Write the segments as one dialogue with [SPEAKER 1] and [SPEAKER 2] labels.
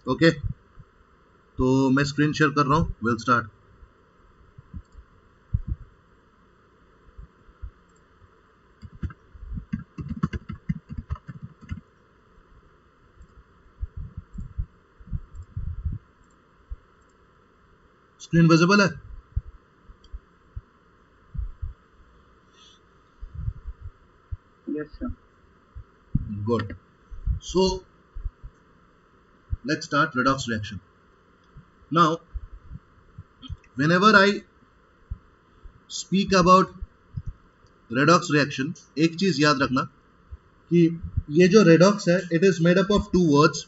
[SPEAKER 1] Okay, तो मैं screen share कर रहा हूँ, विल स्टार्ट। स्क्रीन विजिबल है?
[SPEAKER 2] Yes, sir.
[SPEAKER 1] Good. So let's start redox reaction. Now, whenever I speak about redox reaction, एक चीज याद रखना कि ये जो redox है, it is made up of two words.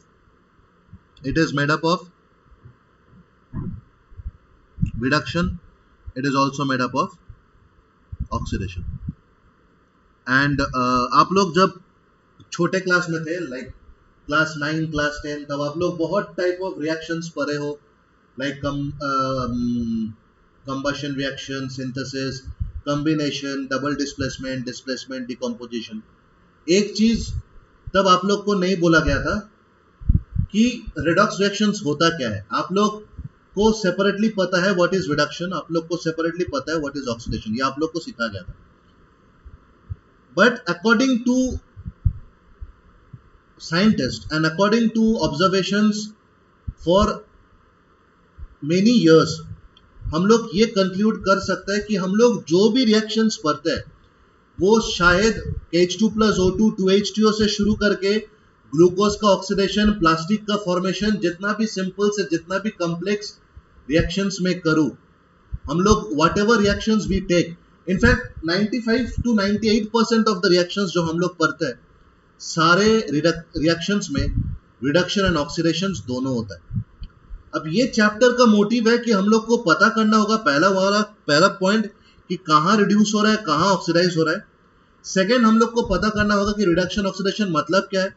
[SPEAKER 1] It is made up of reduction. It is also made up of oxidation. And आप लोग जब छोटे क्लास में थे, लाइक क्लास 9, क्लास 10, तब आप लोग बहुत टाइप ऑफ रिएक्शंस पढ़े हो, like combustion reaction, synthesis, combination, double displacement, displacement, decomposition. एक चीज तब आप लोग को नहीं बोला गया था कि redox reactions होता क्या है। आप लोग को सेपरेटली पता है व्हाट इज रिडक्शन, आप लोग को सेपरेटली पता है व्हाट इज ऑक्सीडेशन, ये आप लोग को सिखाया गया था। But according to scientist and according to observations for many years, हम लोग ये कंक्लूड कर सकते हैं कि हम लोग जो भी रिएक्शंस पढ़ते हैं वो शायद H2+O2 2H2O से शुरू करके ग्लूकोज का ऑक्सीडेशन, प्लास्टिक का फॉर्मेशन, जितना भी सिंपल से जितना भी कॉम्प्लेक्स रिएक्शंस में करूं, हम लोग whatever reactions we take, in fact 95 to 98% of the reactions जो हम लोग पढ़ते हैं, सारे रिएक्शंस में रिडक्शन एंड ऑक्सीडेशन दोनों होता है। अब ये चैप्टर का मोटिव है कि हम लोग को पता करना होगा, पहला पॉइंट, कि कहाँ रिड्यूस हो रहा है, कहाँ ऑक्सीडाइज हो रहा है। सेकेंड, हम लोग को पता करना होगा कि रिडक्शन ऑक्सीडेशन मतलब क्या है।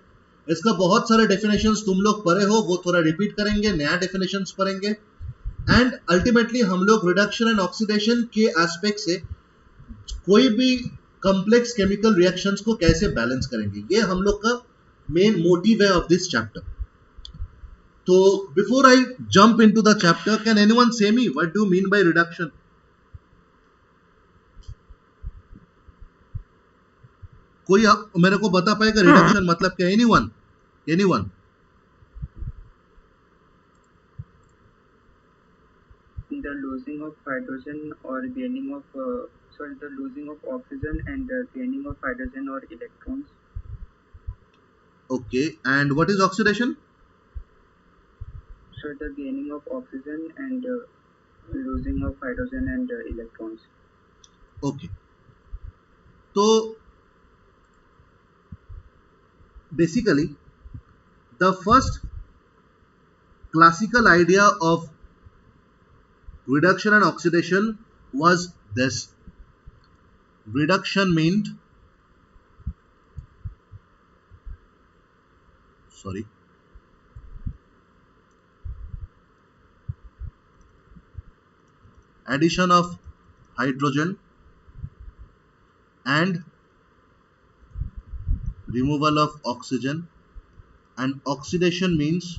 [SPEAKER 1] इसका बहुत सारे डेफिनेशंस तुम लोग पढ़े हो, वो थोड़ा रिपीट करेंगे, नया डेफिनेशंस पढ़ेंगे, एंड अल्टीमेटली हम लोग रिडक्शन एंड ऑक्सीडेशन के एस्पेक्ट से कोई भी कॉम्प्लेक्स केमिकल रिएक्शंस को कैसे बैलेंस करेंगे, ये हम लोग का मेन मोटिव है ऑफ दिस चैप्टर। तो before I jump into the chapter, can anyone say me what do mean by reduction? कोई मेरे को बता पाएगा रिडक्शन मतलब क्या? Anyone? Anyone?
[SPEAKER 2] The losing of hydrogen or gaining of the losing of oxygen and gaining of hydrogen or electrons.
[SPEAKER 1] Okay, and what is oxidation?
[SPEAKER 2] So the gaining of oxygen and losing of hydrogen and electrons.
[SPEAKER 1] Okay, तो basically the first classical idea of reduction and oxidation was this. Reduction meant, sorry, addition of hydrogen and removal of oxygen, and oxidation means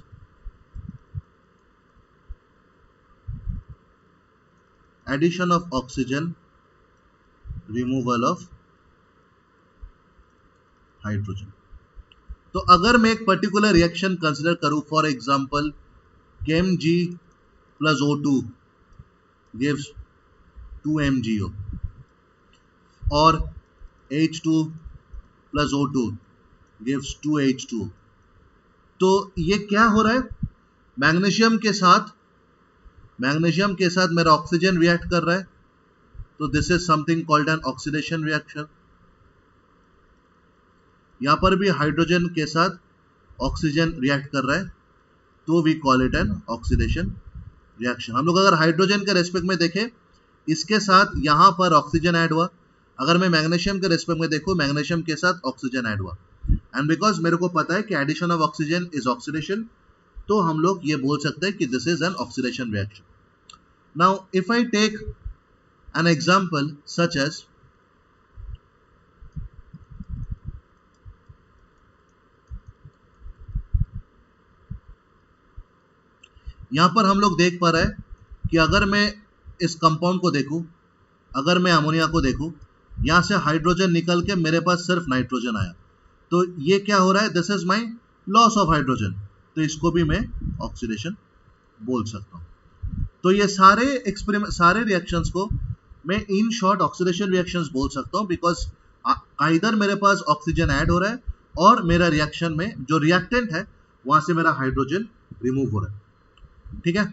[SPEAKER 1] addition of oxygen, removal of hydrogen. तो अगर मैं एक particular reaction consider करूं, for example KMg plus O2 gives 2 MgO, or H2 plus O2 gives 2 H2O, तो ये क्या हो रहा है? मैग्नीशियम के साथ मेरा ऑक्सीजन रिएक्ट कर रहा है, तो this is something called an oxidation reaction. यहां पर भी हाइड्रोजन के साथ ऑक्सीजन रिएक्ट कर रहा है, तो we call it an oxidation reaction. हम लोग अगर हाइड्रोजन के रेस्पेक्ट में देखें, इसके साथ यहां पर ऑक्सीजन ऐड हुआ। अगर मैं मैग्नीशियम के रेस्पेक्ट में देखूं, मैग्नीशियम के साथ ऑक्सीजन ऐड हुआ, एंड बिकॉज मेरे को पता है कि addition of oxygen is oxidation, तो हम लोग ये बोल सकते हैं कि this is an oxidation reaction. Now if I take an example such as यहाँ पर हम लोग देख पा रहे हैं कि अगर मैं इस कंपाउंड को देखूं, अगर मैं अमोनिया को देखूं, यहाँ से हाइड्रोजन निकल के मेरे पास सिर्फ नाइट्रोजन आया, तो ये क्या हो रहा है, this is my loss of hydrogen, तो इसको भी मैं ऑक्सीडेशन बोल सकता हूँ। तो ये सारे एक्सपेरिमेंट, सारे रिएक्शंस को मैं इन शॉर्ट ऑक्सीडेशन रिएक्शंस बोल सकता हूँ, बिकॉज आइदर मेरे पास ऑक्सीजन ऐड हो रहा है और मेरा रिएक्शन में जो रिएक्टेंट है वहां से मेरा हाइड्रोजन रिमूव हो रहा है। ठीक है,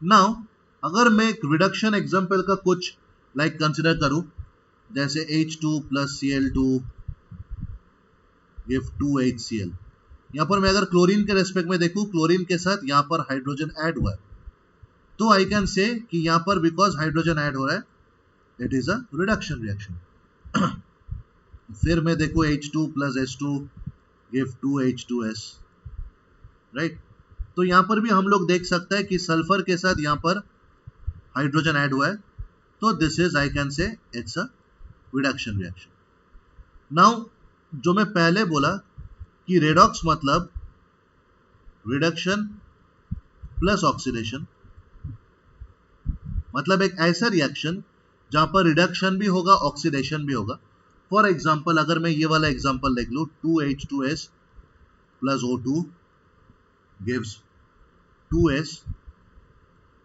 [SPEAKER 1] नाउ अगर मैं एक रिडक्शन एग्जांपल का कुछ कंसिडर करूं, जैसे H2 plus Cl2 give 2HCl, यहाँ पर मैं अगर क्लोरीन के रेस्पेक्ट में देखूं, क्लोरीन के साथ यहाँ पर हाइड्रोजन ऐड हुआ है, तो आई कैन से कि यहाँ पर बिकॉज हाइड्रोजन ऐड हो रहा है it is a reduction reaction. फिर मैं देखूं H2 plus H2 give 2H2S, right. तो यहाँ पर भी हम लोग देख सकते हैं कि सल्फर के साथ यहाँ पर हाइड्रोजन ऐड हुआ है, तो this is I can say it's a reduction reaction. Now जो मैं पहले बोला कि रेडॉक्स मतलब रिडक्शन प्लस ऑक्सीडेशन, मतलब एक ऐसा रिएक्शन जहां पर रिडक्शन भी होगा ऑक्सीडेशन भी होगा। फॉर एग्जांपल अगर मैं ये वाला एग्जांपल देख लूं, 2H2S plus O2 gives 2S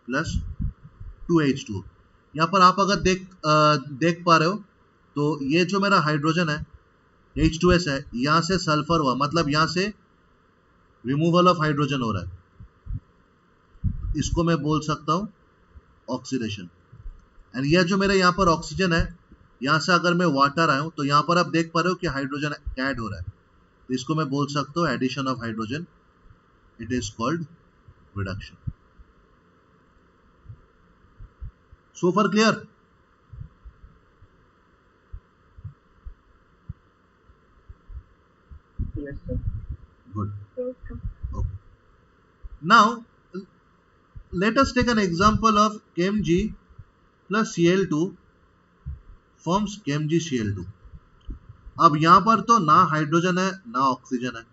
[SPEAKER 1] plus 2H2O। यहाँ पर आप अगर देख पा रहे हो, तो ये जो मेरा हाइड्रोजन है H2S है, यहाँ से सल्फर हुआ, मतलब यहाँ से रिमूवल ऑफ हाइड्रोजन हो रहा है, इसको मैं बोल सकता हूँ ऑक्सीडेशन। एंड यह जो मेरे यहाँ पर ऑक्सीजन है, यहाँ से अगर मैं वाटर आया हूँ, तो यहाँ पर आप देख पा रहे हो कि हाइड्रोजन ऐड हो रहा है, तो इसको मैं बोल सकता हूँ addition of hydrogen, it is called reduction. So for clear?
[SPEAKER 2] Yes, sir.
[SPEAKER 1] Good.
[SPEAKER 3] Yes, sir.
[SPEAKER 1] Okay. Now, let us take an example of Kmg plus Cl2 forms KmgCl2। अब यहाँ पर तो ना हाइड्रोजन है ना ऑक्सीजन है।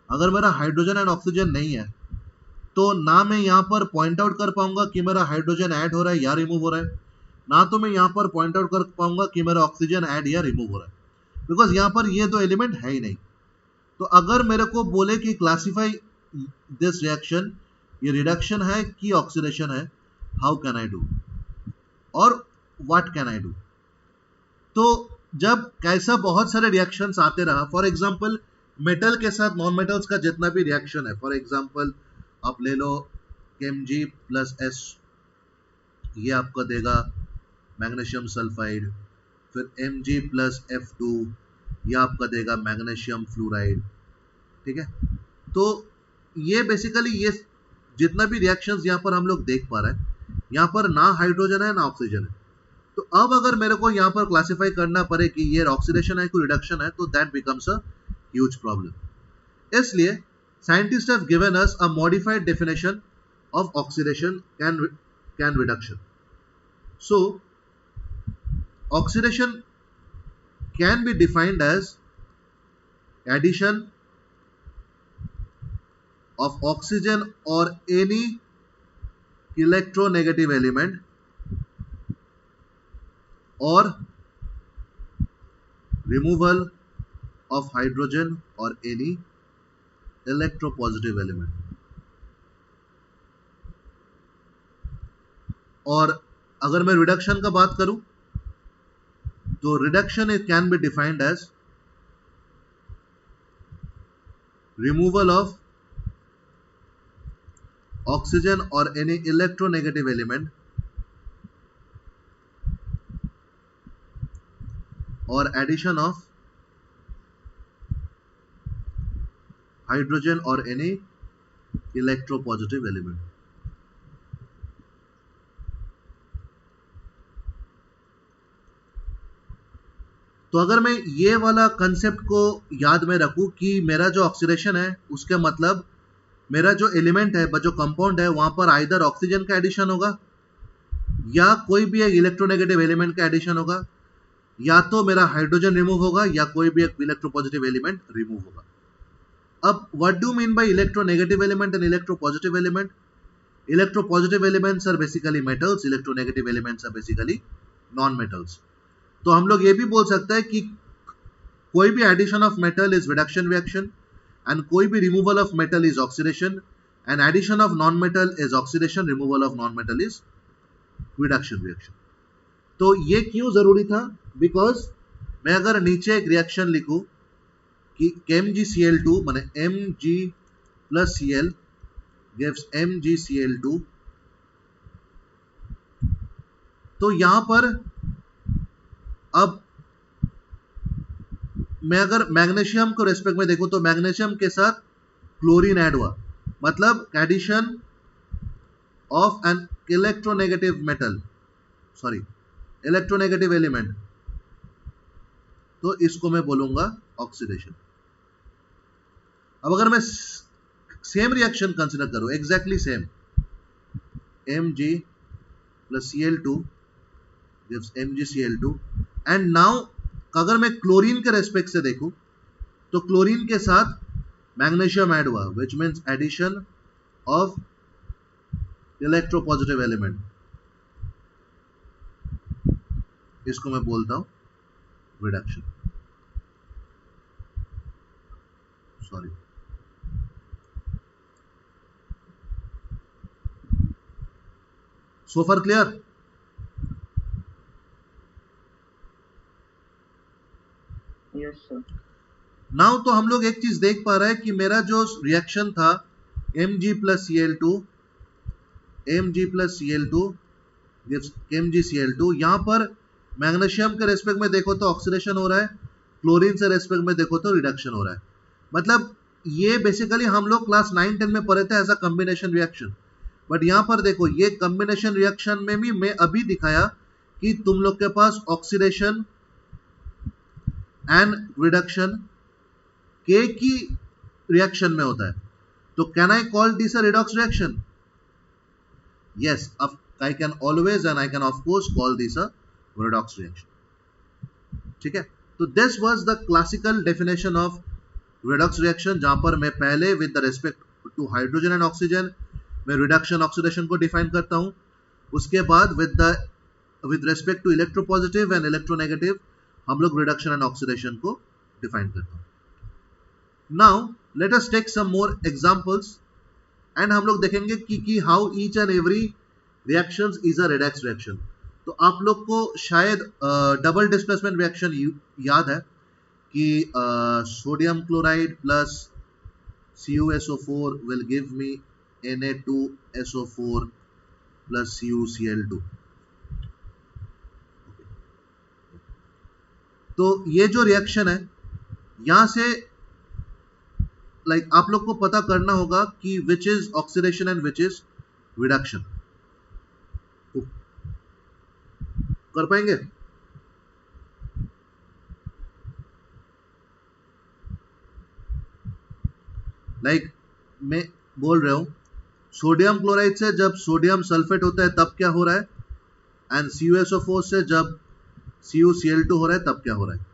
[SPEAKER 1] अगर मेरा हाइड्रोजन एंड ऑक्सीजन नहीं है, तो ना मैं यहाँ पर पॉइंट आउट कर पाऊंगा कि मेरा हाइड्रोजन ऐड हो रहा है या रिमूव हो रहा है, ना तो मैं यहाँ पर पॉइंट आउट कर पाऊंगा कि मेरा ऑक्सीजन ऐड या रिमूव हो रहा है, बिकॉज यहाँ पर ये दो एलिमेंट है ही नहीं। तो अगर मेरे को बोले कि क्लासिफाई दिस रिएक्शन, ये रिडक्शन है कि ऑक्सीडेशन है, हाउ कैन आई डू और व्हाट कैन आई डू? तो जब कैसा बहुत सारे रिएक्शंस आते रहा, फॉर एग्जांपल मेटल के साथ नॉन मेटल्स का जितना भी रिएक्शन है, फॉर एग्जांपल आप ले लो Kmg प्लस S, ये आपको देगा मैग्नीशियम सल्फाइड, फिर Mg प्लस F2, ये आपका देगा मैग्नीशियम फ्लोराइड। ठीक है, तो ये बेसिकली ये जितना भी रिएक्शंस यहाँ पर हम लोग देख पा रहे हैं, यहाँ पर ना हाइड्रोजन है ना ऑक्सीजन है। तो अब अगर मेरे को यहाँ पर क्लासिफाई करना पड़े कि ये ऑक्सीडेशन है कि रिडक्शन है, तो that becomes a huge problem. इसलिए scientists have given us a modified definition of oxidation can reduction. So oxidation can be defined as addition of oxygen or any electronegative element or removal of hydrogen or any electropositive element. और अगर मैं reduction का बात करूं, तो reduction it can be defined as removal of oxygen और any electronegative element और addition of hydrogen और एनी इलेक्ट्रोपॉजिटिव एलिमेंट। तो अगर मैं ये वाला कंसेप्ट को याद में रखूं कि मेरा जो ऑक्सीडेशन है उसके मतलब मेरा जो एलिमेंट है, जो कंपाउंड है, वहां पर आइदर ऑक्सीजन का एडिशन होगा या कोई भी एक इलेक्ट्रोनेगेटिव एलिमेंट का एडिशन होगा, या तो मेरा हाइड्रोजन रिमूव होगा या कोई भी एक इलेक्ट्रोपॉजिटिव एलिमेंट रिमूव होगा। अब what do mean bye electronegative element and electropositive element? Electropositive elements are basically metals, electronegative elements are basically non-metals. तो हम लोग ये भी बोल सकते हैं कि कोई भी addition of metal is reduction reaction and कोई भी removal of metal is oxidation and addition of non-metal is oxidation, removal of non-metal is reduction reaction. तो ये क्यों जरूरी था? बिकॉज मैं अगर नीचे एक रिएक्शन लिखूं कि MgCl2 माने Mg plus Cl gives MgCl2, तो यहां पर अब मैं अगर मैग्नीशियम को रेस्पेक्ट में देखूं तो मैग्नीशियम के साथ क्लोरीन ऐड हुआ, मतलब addition of an electronegative metal, sorry electronegative element, तो इसको मैं बोलूंगा ऑक्सीडेशन. अब अगर मैं सेम रिएक्शन कंसीडर करूं, exactly same, Mg plus Cl2 gives MgCl2, and now अगर मैं क्लोरीन के रेस्पेक्ट से देखूं तो क्लोरीन के साथ मैग्नीशियम ऐड हुआ, which means addition of electropositive element, इसको मैं बोलता हूं reduction. Sorry, so for clear?
[SPEAKER 2] Yes sir.
[SPEAKER 1] Now तो हम लोग एक चीज देख पा रहे हैं कि मेरा जो रिएक्शन था Mg plus Cl2, Mg plus Cl2 gives MgCl2, यहां पर मैग्नीशियम के रेस्पेक्ट में देखो तो ऑक्सीडेशन हो रहा है, क्लोरीन से रेस्पेक्ट में देखो तो रिडक्शन हो रहा है. मतलब ये बेसिकली हम लोग क्लास 9-10 में पढ़े थे as a combination reaction, but यहां पर देखो ये कॉम्बिनेशन रिएक्शन में भी मैं अभी दिखाया कि तुम लोग के पास ऑक्सीडेशन एंड रिडक्शन के की रिएक्शन में होता है. तो can I call this a redox reaction? Yes, I can always and I can of course call this a redox reaction. ठीक है, तो this was the classical definition of redox reaction, जहां पर मैं पहले with the respect to hydrogen and oxygen मैं reduction oxidation को define करता हूं, उसके बाद with respect to electropositive and electronegative हम लोग reduction and oxidation को define करता हूं. Now let us take some more examples and हम लोग देखेंगे कि how each and every reactions is a redox reaction. तो आप लोग को शायद डबल डिस्प्लेसमेंट रिएक्शन याद है कि sodium chloride plus CuSO4 will give me Na2SO4 plus CuCl2. तो ये जो रिएक्शन है यहां से आप लोग को पता करना होगा कि which is oxidation and which is reduction. कर पाएंगे? मैं बोल रहा हूं सोडियम क्लोराइड से जब सोडियम सल्फेट होता है तब क्या हो रहा है, एंड CuSO4 से जब CuCl2 हो रहा है तब क्या हो रहा है.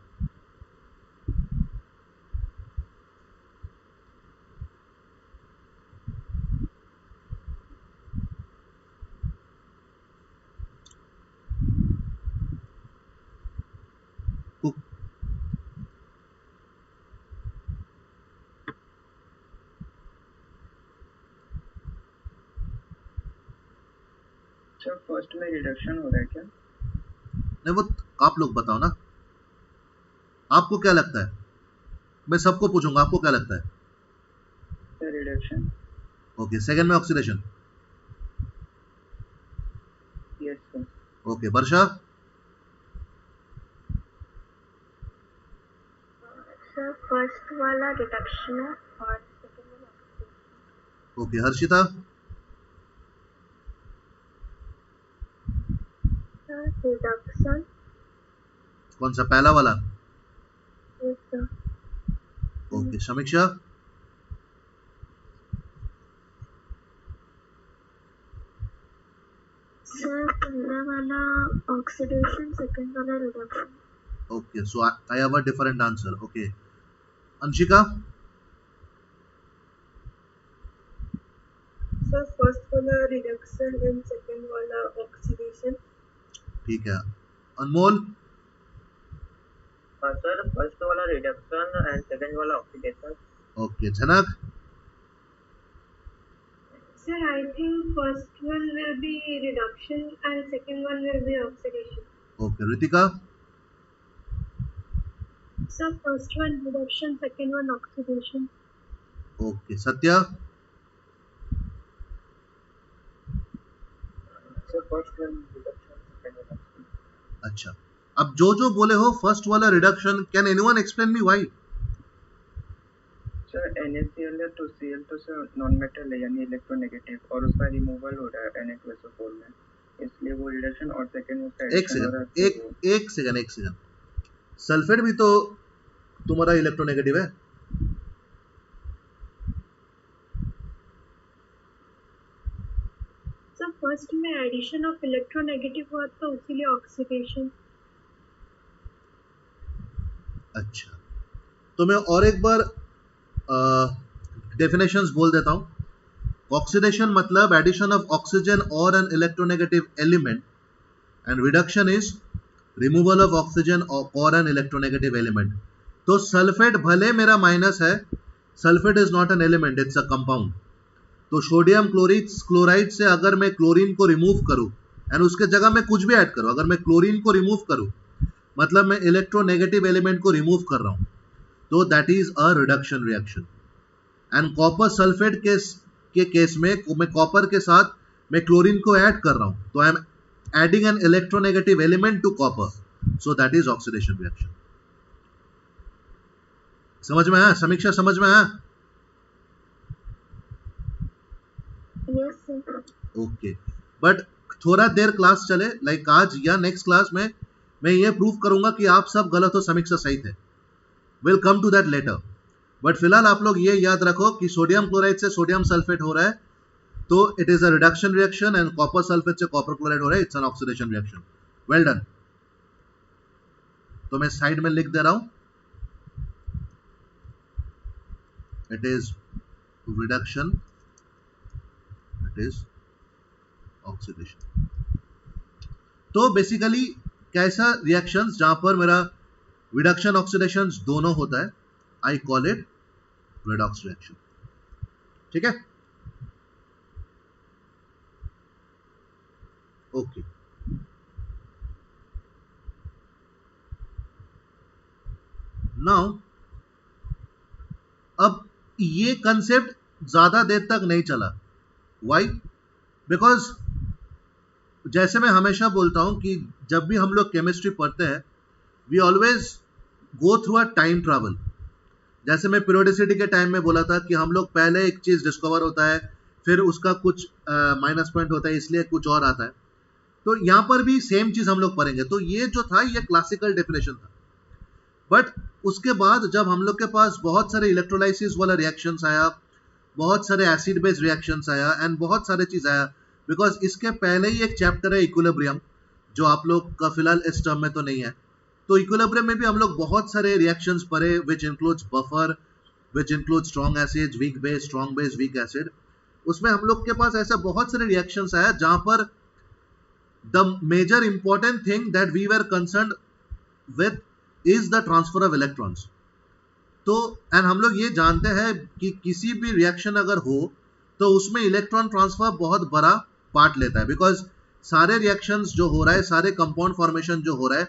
[SPEAKER 2] सर फर्स्ट में रिडक्शन हो रहा है क्या?
[SPEAKER 1] नहीं, वो आप लोग बताओ ना, आपको क्या लगता है? मैं सबको पूछूंगा, आपको क्या लगता है?
[SPEAKER 2] Sir reduction.
[SPEAKER 1] ओके, सेकंड में ऑक्सीडेशन.
[SPEAKER 2] Yes sir.
[SPEAKER 1] ओके, वर्षा.
[SPEAKER 3] सर फर्स्ट वाला रिडक्शन है और सेकंड वाला oxidation.
[SPEAKER 1] Okay, Harshita.
[SPEAKER 3] Sir reduction.
[SPEAKER 1] कौन सा, पहला वाला?
[SPEAKER 3] Yes sir.
[SPEAKER 1] ओके, समीक्षा.
[SPEAKER 3] सर पहला वाला ऑक्सीडेशन, सेकंड वाला reduction.
[SPEAKER 1] Okay, so I have a different answer. Okay, Anshika.
[SPEAKER 3] Sir first वाला रिडक्शन एंड सेकंड वाला ऑक्सीडेशन.
[SPEAKER 1] ठीक है अनमोल.
[SPEAKER 2] सर फर्स्ट वाला रिडक्शन एंड सेकंड वाला oxidation.
[SPEAKER 1] Okay Janak.
[SPEAKER 3] Sir, I think first one will be reduction and second one will be oxidation.
[SPEAKER 1] Okay Ritika.
[SPEAKER 3] Sir, first one reduction, second one oxidation.
[SPEAKER 1] Okay Satya.
[SPEAKER 2] Sir first one reduction second one oxidation.
[SPEAKER 1] अच्छा अब जो बोले हो first वाला reduction, can anyone explain me why?
[SPEAKER 2] Sir NaCl to Cl तो sir non metal है यानी electronegative और उसका रिमूवल हो रहा है Na2SO4 में, इसलिए वो रिडक्शन और सेकंड उसका
[SPEAKER 1] एक सेकंड एक सेकंड. सल्फेट भी तो तुम्हारा इलेक्ट्रोनेगेटिव है.
[SPEAKER 3] Sir, first में addition of electronegative हुआ तो इसीलिए oxidation.
[SPEAKER 1] अच्छा तो मैं और एक बार डेफिनेशंस बोल देता हूं. ऑक्सीडेशन मतलब एडिशन ऑफ ऑक्सीजन और an electronegative element and reduction is removal of oxygen और एन इलेक्ट्रोनेगेटिव एलिमेंट. तो सल्फेट भले मेरा माइनस है, sulphate is not an element, it's a compound. तो सोडियम क्लोराइड से अगर मैं क्लोरीन को रिमूव करूं एंड उसके जगह मैं कुछ भी ऐड करूं, अगर मैं क्लोरीन को रिमूव करूं मतलब मैं इलेक्ट्रोनेगेटिव एलिमेंट को रिमूव कर रहा हूं, तो that is a reduction reaction. And copper sulphate के केस में मैं कॉपर के साथ मैं क्लोरीन को ऐड कर रहा हूं, तो I am adding an electronegative element to copper, so that is oxidation reaction. समझ में आया? समीक्षा समझ में आया?
[SPEAKER 3] Yes, sir.
[SPEAKER 1] ओके बट थोड़ा देर क्लास चले, लाइक आज या नेक्स्ट क्लास में मैं ये प्रूव करूंगा कि आप सब गलत हो, समीक्षा सही थे. Will come to that later. But फिलहाल आप लोग ये याद रखो कि सोडियम क्लोराइड से सोडियम सल्फेट हो रहा है तो it is a reduction reaction and copper sulphate से कॉपर क्लोराइड हो रहा है, it's an oxidation reaction. Well done. तो मैं साइड में लिख दे रहा हूं, it is reduction, it is oxidation. तो बेसिकली कैसा रिएक्शंस जहां पर मेरा रिडक्शन ऑक्सीडेशन दोनों होता है, I call it redox reaction. ठीक है ओके. नाउ अब ये कंसेप्ट ज्यादा देर तक नहीं चला. व्हाई? बिकॉज जैसे मैं हमेशा बोलता हूं कि जब भी हम लोग केमिस्ट्री पढ़ते हैं we always go through a time travel. जैसे मैं पीरियोडिसिटी के टाइम में बोला था कि हम लोग पहले एक चीज डिस्कवर होता है, फिर उसका कुछ माइनस पॉइंट होता है, इसलिए कुछ और आता है. तो यहां पर भी सेम चीज हम लोग पढ़ेंगे. तो ये जो था ये क्लासिकल डेफिनेशन था. बट उसके बाद जब हम लोग के पास बहुत सारे इलेक्ट्रोलाइसिस वाला रिएक्शंस आया, बहुत सारे एसिड बेस्ड रिएक्शंस आया एंड बहुत सारे चीज आया, बिकॉज इसके पहले ही एक चैप्टर है इक्विलिब्रियम जो आप लोग का फिलहाल इस टर्म में तो नहीं है. तो इक्विलिब्रियम में भी हम लोग बहुत सारे रिएक्शंस पढ़े which includes buffer, which include strong acid, weak base, strong base, weak acid. उसमें हम लोग के पास ऐसे बहुत सारे रिएक्शंस आया जहां पर the major important thing that we were concerned with is the transfer of electrons. तो एंड हम लोग ये जानते हैं कि किसी भी रिएक्शन अगर हो तो उसमें इलेक्ट्रॉन ट्रांसफर बहुत बड़ा पार्ट लेता है, बिकॉज सारे रिएक्शंस जो हो रहा है, सारे कंपाउंड फॉर्मेशन जो हो रहा है,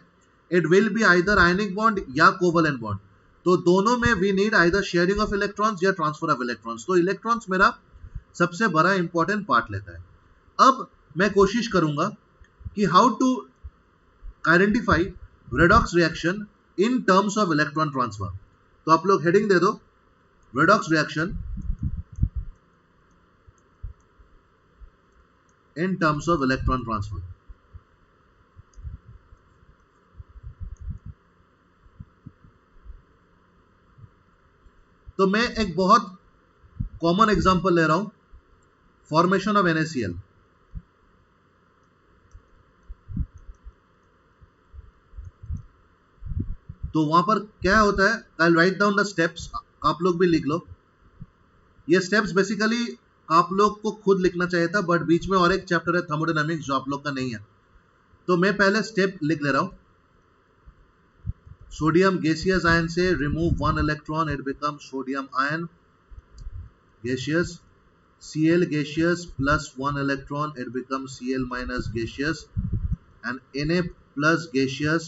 [SPEAKER 1] it will be either ionic bond या कोवलेंट बॉन्ड. तो दोनों में we need either sharing of electrons या ट्रांसफर ऑफ इलेक्ट्रॉन्स. तो इलेक्ट्रॉन्स मेरा सबसे बड़ा इंपॉर्टेंट पार्ट लेता है. अब मैं कोशिश करूंगा कि how to identify redox reaction in terms of electron transfer. तो आप लोग हेडिंग दे दो, redox reaction in terms of electron transfer. तो मैं एक बहुत कॉमन एग्जांपल ले रहा हूं, फॉर्मेशन ऑफ NaCl. तो वहां पर क्या होता है, आई राइट डाउन द स्टेप्स, आप लोग भी लिख लो. ये स्टेप्स बेसिकली आप लोग को खुद लिखना चाहिए था, बट बीच में और एक चैप्टर है थर्मोडायनामिक्स जो आप लोग का नहीं है, तो मैं पहले स्टेप लिख ले रहा हूँ. सोडियम गैसियस आयन से remove 1 electron, it become sodium ion gaseous. Cl gaseous plus 1 electron, it becomes Cl minus gaseous, and Na plus gaseous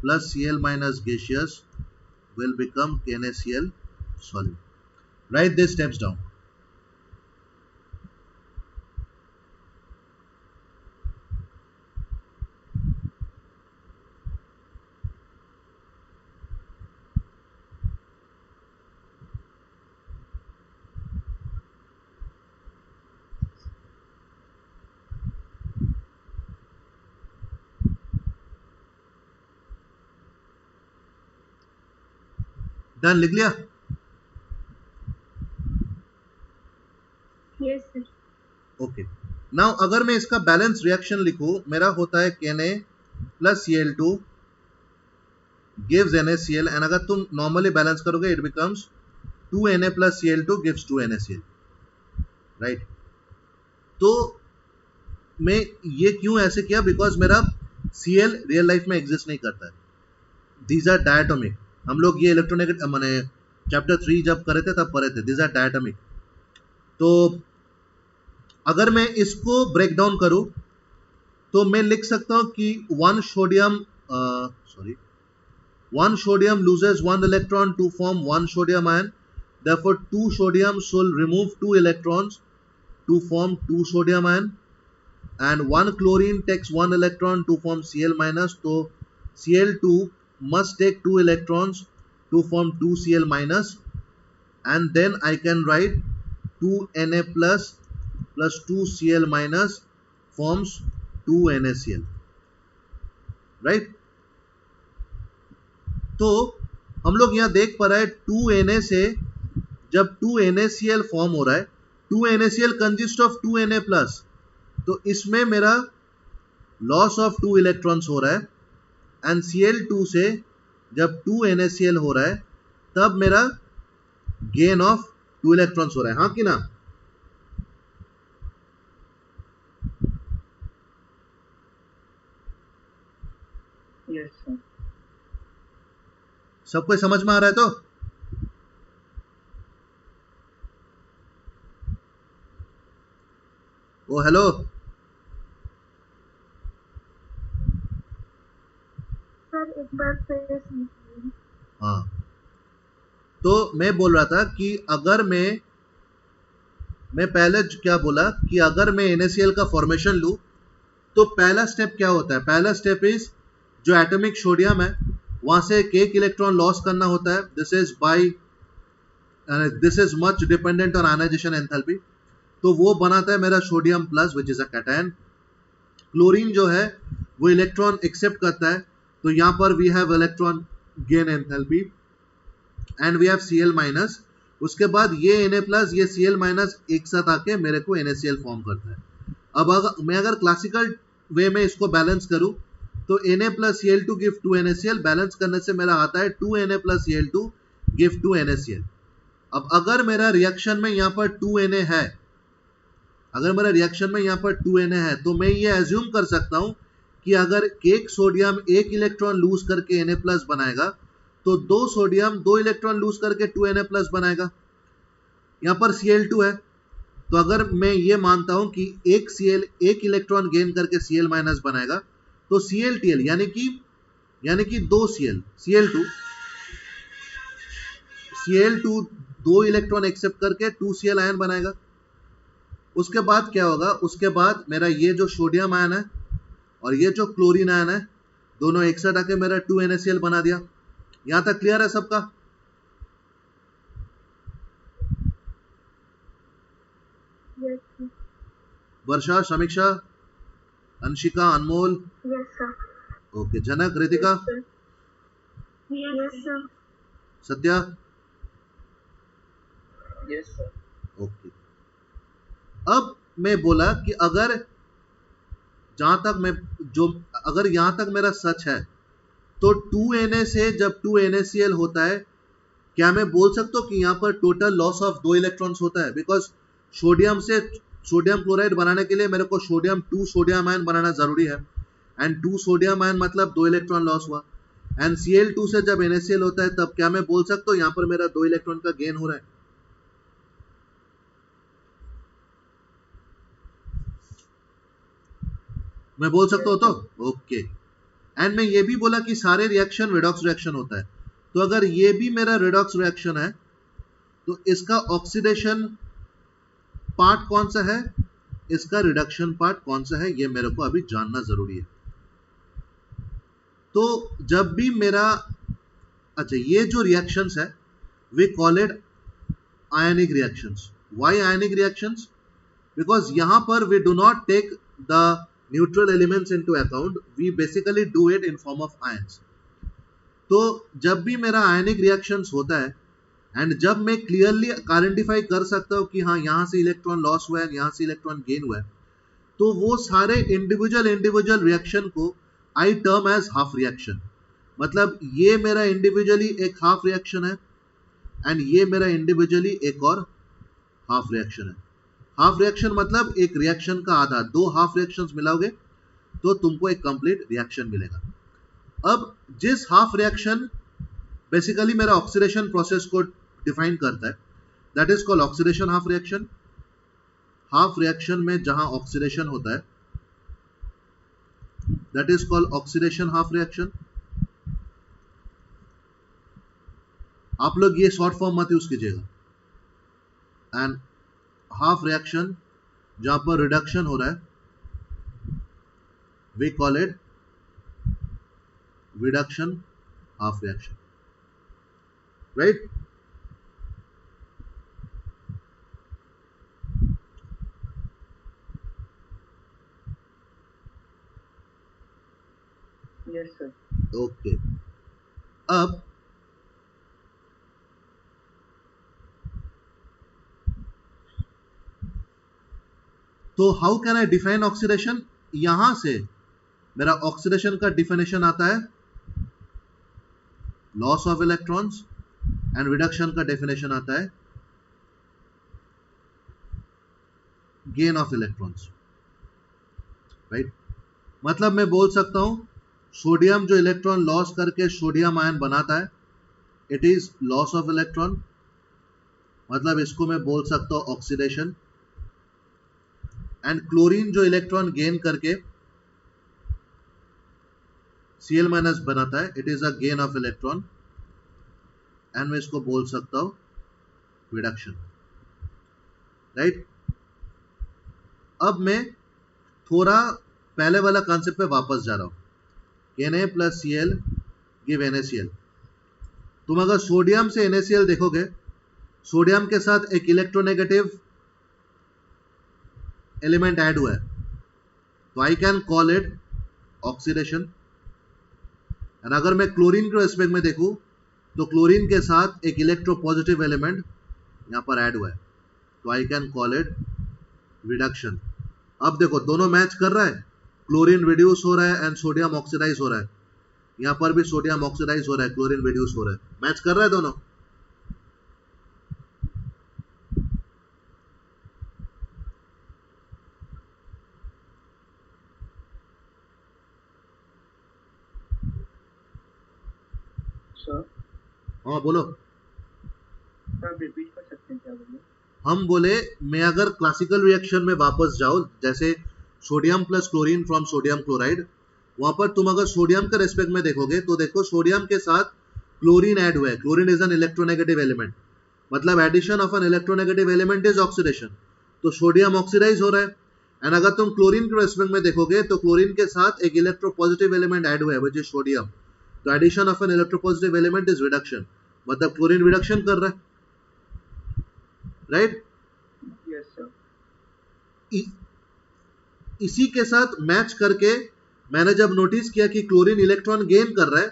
[SPEAKER 1] plus Cl minus gaseous will become NaCl solid. Write these steps down. Done, लिख लिया?
[SPEAKER 3] Yes, sir.
[SPEAKER 1] Okay. Now अगर मैं इसका balance reaction लिखूं, मेरा होता है Na plus Cl2 gives NaCl, and अगर तुम नॉर्मली बैलेंस करोगे it becomes 2Na plus Cl2 gives 2NaCl, right? तो मैं ये क्यों ऐसे किया? बिकॉज मेरा Cl रियल लाइफ में एग्जिस्ट नहीं करता है. These are diatomic. हम लोग ये इलेक्ट्रोनेगेटिव मैंने चैप्टर 3 जब करे थे तब पढ़े थे. These are diatomic. तो अगर मैं इसको ब्रेक डाउन करूं तो मैं लिख सकता हूं कि one sodium loses 1 electron to form 1 sodium ion. Therefore 2 sodiums will remove 2 electrons to form 2 sodium ion, and 1 chlorine takes 1 electron to form Cl minus. So Cl2 must take 2 electrons to form 2 Cl minus, and then I can write 2 Na plus 2 Cl minus forms 2 NaCl, right? तो हम लोग यहाँ देख पा रहे हैं 2 Na से जब 2 NaCl फॉर्म हो रहा है, 2 NaCl consist of 2 Na plus, तो इसमें मेरा लॉस ऑफ 2 इलेक्ट्रॉन्स हो रहा है, एंड Cl2 से जब 2 NaCl हो रहा है तब मेरा गेन ऑफ 2 इलेक्ट्रॉन्स हो रहा है. हाँ कि ना?
[SPEAKER 2] Yes sir.
[SPEAKER 1] सबको समझ में आ रहा है? तो ओ हेलो,
[SPEAKER 3] सर एक बार फिर समझाइए.
[SPEAKER 1] हाँ, तो मैं बोल रहा था कि अगर मैं पहले क्या बोला कि अगर मैं NaCl का फॉर्मेशन लूं तो पहला स्टेप क्या होता है? पहला स्टेप इज जो एटॉमिक सोडियम है वहां से एक इलेक्ट्रॉन लॉस करना होता है. This is much dependent on ionisation enthalpy. तो वो बनाता है मेरा sodium plus which is a cation. Chlorine जो है वो इलेक्ट्रॉन एक्सेप्ट करता है, तो यहाँ पर we have electron gain enthalpy and we have Cl minus. उसके बाद ये Na प्लस ये Cl माइनस एक साथ आके मेरे को NaCl फॉर्म करता है. अब अगर क्लासिकल वे में इसको बैलेंस करूं तो Na plus Cl2 give 2 NaCl. Balance करने से मेरा आता है 2 Na plus Cl2 give 2 NaCl. अब अगर मेरा रिएक्शन में यहाँ पर 2 Na है, अगर मेरा रिएक्शन में यहाँ पर 2 Na है, तो मैं ये एज्यूम कर सकता हूँ कि अगर एक सोडियम एक इलेक्ट्रॉन लूज करके Na प्लस बनाएगा तो 2 सोडियम 2 इलेक्ट्रॉन लूज करके 2 Na प्लस बनाएगा. यहाँ पर Cl2 है, तो अगर मैं ये मानता हूं कि एक इलेक्ट्रॉन गेन करके Cl माइनस बनाएगा तो ClTl यानी कि 2 Cl2 2 इलेक्ट्रॉन एक्सेप्ट करके 2 Cl आयन बनाएगा. उसके बाद क्या होगा? उसके बाद मेरा ये जो सोडियम आयन है और ये जो क्लोरीन आयन है दोनों एक साथ आके मेरा 2 NaCl बना दिया. यहां तक क्लियर है सबका?
[SPEAKER 3] Yes, sir.
[SPEAKER 1] Varsha, Samiksha, Anshika, Anmol,
[SPEAKER 3] Yes, sir.
[SPEAKER 1] Okay, Janak, Ritika,
[SPEAKER 3] Yes, sir.
[SPEAKER 1] Satya,
[SPEAKER 2] yes sir.
[SPEAKER 1] Okay. अब मैं बोला कि अगर यहां तक मेरा सच है तो 2 Na से जब 2 NaCl होता है, क्या मैं बोल सकता हूं कि यहाँ पर टोटल लॉस ऑफ 2 इलेक्ट्रॉन्स होता है? बिकॉज सोडियम से सोडियम क्लोराइड बनाने के लिए मेरे को सोडियम 2 सोडियम आयन बनाना जरूरी है, एंड 2 सोडियम आयन मतलब 2 इलेक्ट्रॉन लॉस हुआ। एंड Cl2 से जब NaCl होता है तब क्या मैं बोल सकता हूँ यहाँ पर मेरा 2 इलेक्ट्रॉन का गेन हो रहा है? मैं बोल सकता हूँ तो ओके। एंड मैं ये भी बोला कि सारे रिएक्शन रिडॉक्स रिएक्शन होता है, तो अगर ये भी मेरा रिडॉक्स रिएक्शन है तो इसका ऑक्सीडेशन पार्ट कौन सा है, इसका रिडक्शन पार्ट कौन सा है, ये मेरे को अभी जानना जरूरी है। तो जब भी मेरा अच्छा ये जो रिएक्शंस है we call it ionic reactions. Why ionic reactions? Because यहां पर we do not take the neutral elements into account, we basically do it in form of ions. तो जब भी मेरा आयनिक रिएक्शंस होता है एंड जब मैं क्लियरली आइडेंटिफाई कर सकता हूं कि हाँ यहां से इलेक्ट्रॉन लॉस हुआ है, यहां से इलेक्ट्रॉन गेन हुआ है, तो वो सारे इंडिविजुअल रिएक्शन को I term as half reaction. मतलब ये मेरा इंडिविजुअली एक हाफ रिएक्शन है एंड ये मेरा इंडिविजुअली एक और हाफ रिएक्शन है। हाफ रिएक्शन मतलब एक रिएक्शन का आधा, दो हाफ रिएक्शंस मिलाओगे तो तुमको एक कंप्लीट रिएक्शन मिलेगा। अब जिस हाफ रिएक्शन बेसिकली मेरा ऑक्सीडेशन प्रोसेस को डिफाइन करता है, that is called oxidation half reaction. Half reaction में जहां ऑक्सीडेशन होता है that is called oxidation half reaction. आप लोग ये शॉर्ट फॉर्म मत यूज कीजिएगा। एंड हाफ रिएक्शन जहां पर रिडक्शन हो रहा है we call it reduction half reaction, right?
[SPEAKER 2] Yes sir.
[SPEAKER 1] Okay. अब तो how can I define oxidation? यहां से मेरा ऑक्सीडेशन का डिफिनेशन आता है loss of electrons and reduction का डेफिनेशन आता है गेन ऑफ इलेक्ट्रॉन्स, राइट? मतलब मैं बोल सकता हूं सोडियम जो इलेक्ट्रॉन लॉस करके सोडियम आयन बनाता है it is loss of electron, मतलब इसको मैं बोल सकता हूं ऑक्सीडेशन। एंड क्लोरीन जो इलेक्ट्रॉन गेन करके Cl माइनस बनाता है it is a gain of electron and मैं इसको बोल सकता हूं रिडक्शन, राइट? अब मैं थोड़ा पहले वाला कॉन्सेप्ट पे वापस जा रहा हूं। Na plus Cl give NaCl। तुम अगर सोडियम से NaCl देखोगे, सोडियम के साथ एक इलेक्ट्रोनेगेटिव एलिमेंट ऐड हुआ है, तो I can call it oxidation. And अगर मैं क्लोरीन के एस्पेक्ट में देखूं तो क्लोरीन के साथ एक इलेक्ट्रोपॉजिटिव एलिमेंट यहां पर ऐड हुआ है, तो I can call it reduction. अब देखो दोनों मैच कर रहा है, क्लोरीन रिड्यूस हो रहा है एंड सोडियम ऑक्सीडाइज हो रहा है, यहां पर भी सोडियम ऑक्सीडाइज हो रहा है, क्लोरीन रिड्यूस हो रहा है, मैच कर रहा है दोनों।
[SPEAKER 2] सर
[SPEAKER 1] हाँ बोलो।
[SPEAKER 2] आप रिपीट कर सकते हैं क्या बोले?
[SPEAKER 1] हम बोले मैं अगर क्लासिकल रिएक्शन में वापस जाओ, जैसे sodium plus chlorine from sodium chloride, वहां पर तुम अगर सोडियम के रेस्पेक्ट में देखोगे तो देखो सोडियम के साथ क्लोरीन ऐड हुआ है, chlorine is an electronegative element, मतलब addition of an electronegative element is oxidation, तो सोडियम ऑक्सीडाइज हो रहा है। एंड अगर तुम क्लोरीन के रेस्पेक्ट में देखोगे तो क्लोरीन के साथ एक इलेक्ट्रोपॉजिटिव एलिमेंट ऐड हुआ है व्हिच इज सोडियम, तो addition of an electropositive element is reduction, मतलब क्लोरीन रिडक्शन कर रहा है, राइट?
[SPEAKER 2] Yes sir.
[SPEAKER 1] इसी के साथ मैच करके मैंने जब नोटिस किया कि क्लोरीन इलेक्ट्रॉन गेन कर रहा है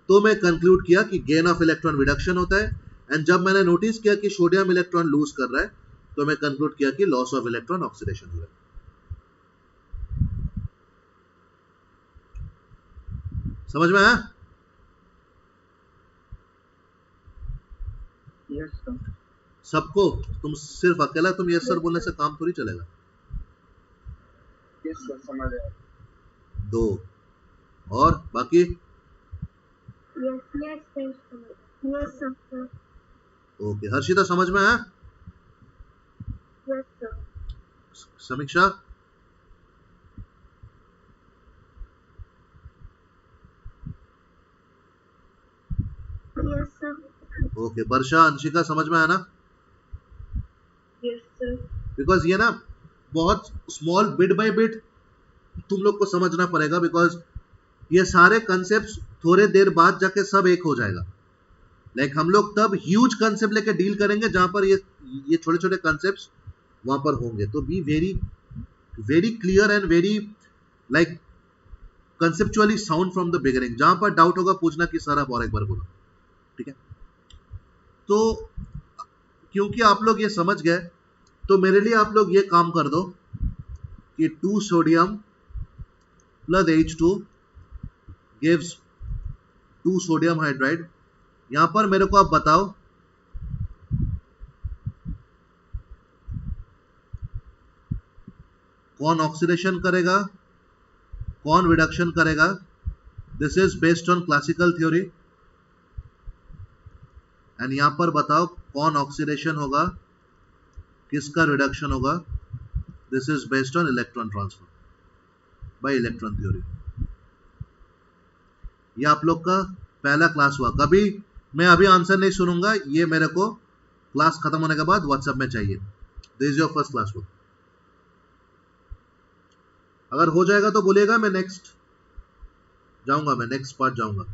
[SPEAKER 1] तो मैं कंक्लूड किया कि गेन ऑफ इलेक्ट्रॉन रिडक्शन होता है। एंड जब मैंने नोटिस किया कि सोडियम इलेक्ट्रॉन लूज कर रहा है तो मैं कंक्लूड किया कि लॉस ऑफ इलेक्ट्रॉन ऑक्सीडेशन हो रहा है। समझ में आया?
[SPEAKER 2] Yes sir.
[SPEAKER 1] सबको? तुम सिर्फ अकेला तुम यस सर बोलने से काम थोड़ी चलेगा।
[SPEAKER 2] यस सर, समझ आया।
[SPEAKER 1] 2 और बाकी?
[SPEAKER 3] Yes, yes, sir. Yes, sir.
[SPEAKER 1] Okay, Harshita समझ में आया?
[SPEAKER 3] Yes, sir.
[SPEAKER 1] समीक्षा?
[SPEAKER 3] Yes, sir.
[SPEAKER 1] ओके, वर्षा, अंशिका समझ में आया ना?
[SPEAKER 3] Yes, sir.
[SPEAKER 1] बिकॉज ये ना बहुत स्मॉल बिट बाय बिट तुम लोग को समझना पड़ेगा, बिकॉज ये सारे कंसेप्ट थोड़े देर बाद जाके सब एक हो जाएगा। लाइक हम लोग तब ह्यूज कंसेप्ट लेके डील करेंगे जहां पर ये छोटे छोटे कंसेप्ट वहां पर होंगे। तो be very very clear and very like conceptually sound from the beginning. जहां पर डाउट होगा पूछना कि सर आप और एक बार बोलो, ठीक है? तो क्योंकि आप लोग ये समझ गए तो मेरे लिए आप लोग ये काम कर दो कि 2 sodium plus H2 gives 2 sodium hydride. यहां पर मेरे को आप बताओ कौन ऑक्सीडेशन करेगा, कौन रिडक्शन करेगा। This is based on classical theory. And यहां पर बताओ कौन ऑक्सीडेशन होगा, किसका रिडक्शन होगा। This is based on electron transfer by electron theory. ये आप लोग का पहला क्लास हुआ। कभी मैं अभी आंसर नहीं सुनूंगा, ये मेरे को क्लास खत्म होने के बाद व्हाट्सएप में चाहिए। This is your first class हुआ। अगर हो जाएगा तो बोलिएगा, मैं नेक्स्ट जाऊंगा, मैं नेक्स्ट पार्ट जाऊंगा।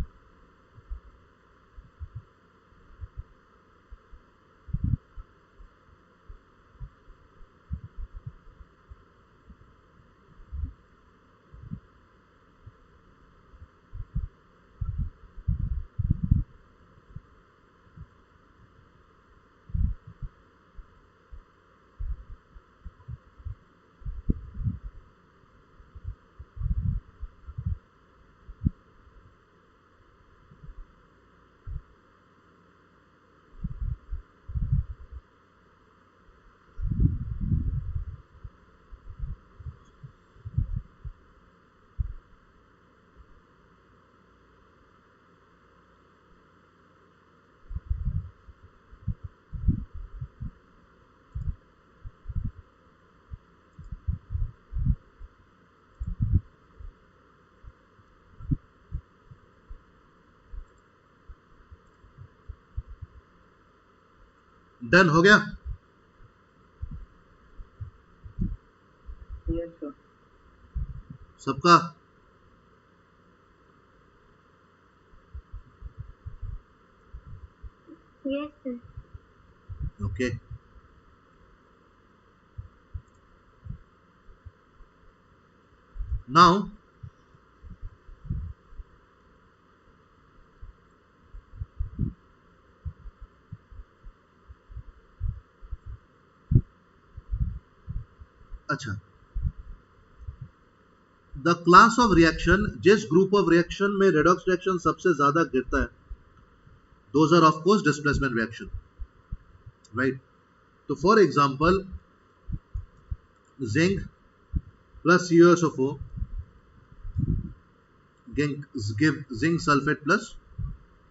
[SPEAKER 1] डन हो गया?
[SPEAKER 2] Yes sir.
[SPEAKER 1] सबका?
[SPEAKER 3] Yes, sir.
[SPEAKER 1] ओके। नाउ अच्छा, द क्लास ऑफ रिएक्शन, जिस ग्रुप ऑफ रिएक्शन में रेडॉक्स रिएक्शन सबसे ज्यादा गिरता है, those are of course displacement reaction, right? तो for example zinc plus CuSO4 give zinc sulphate plus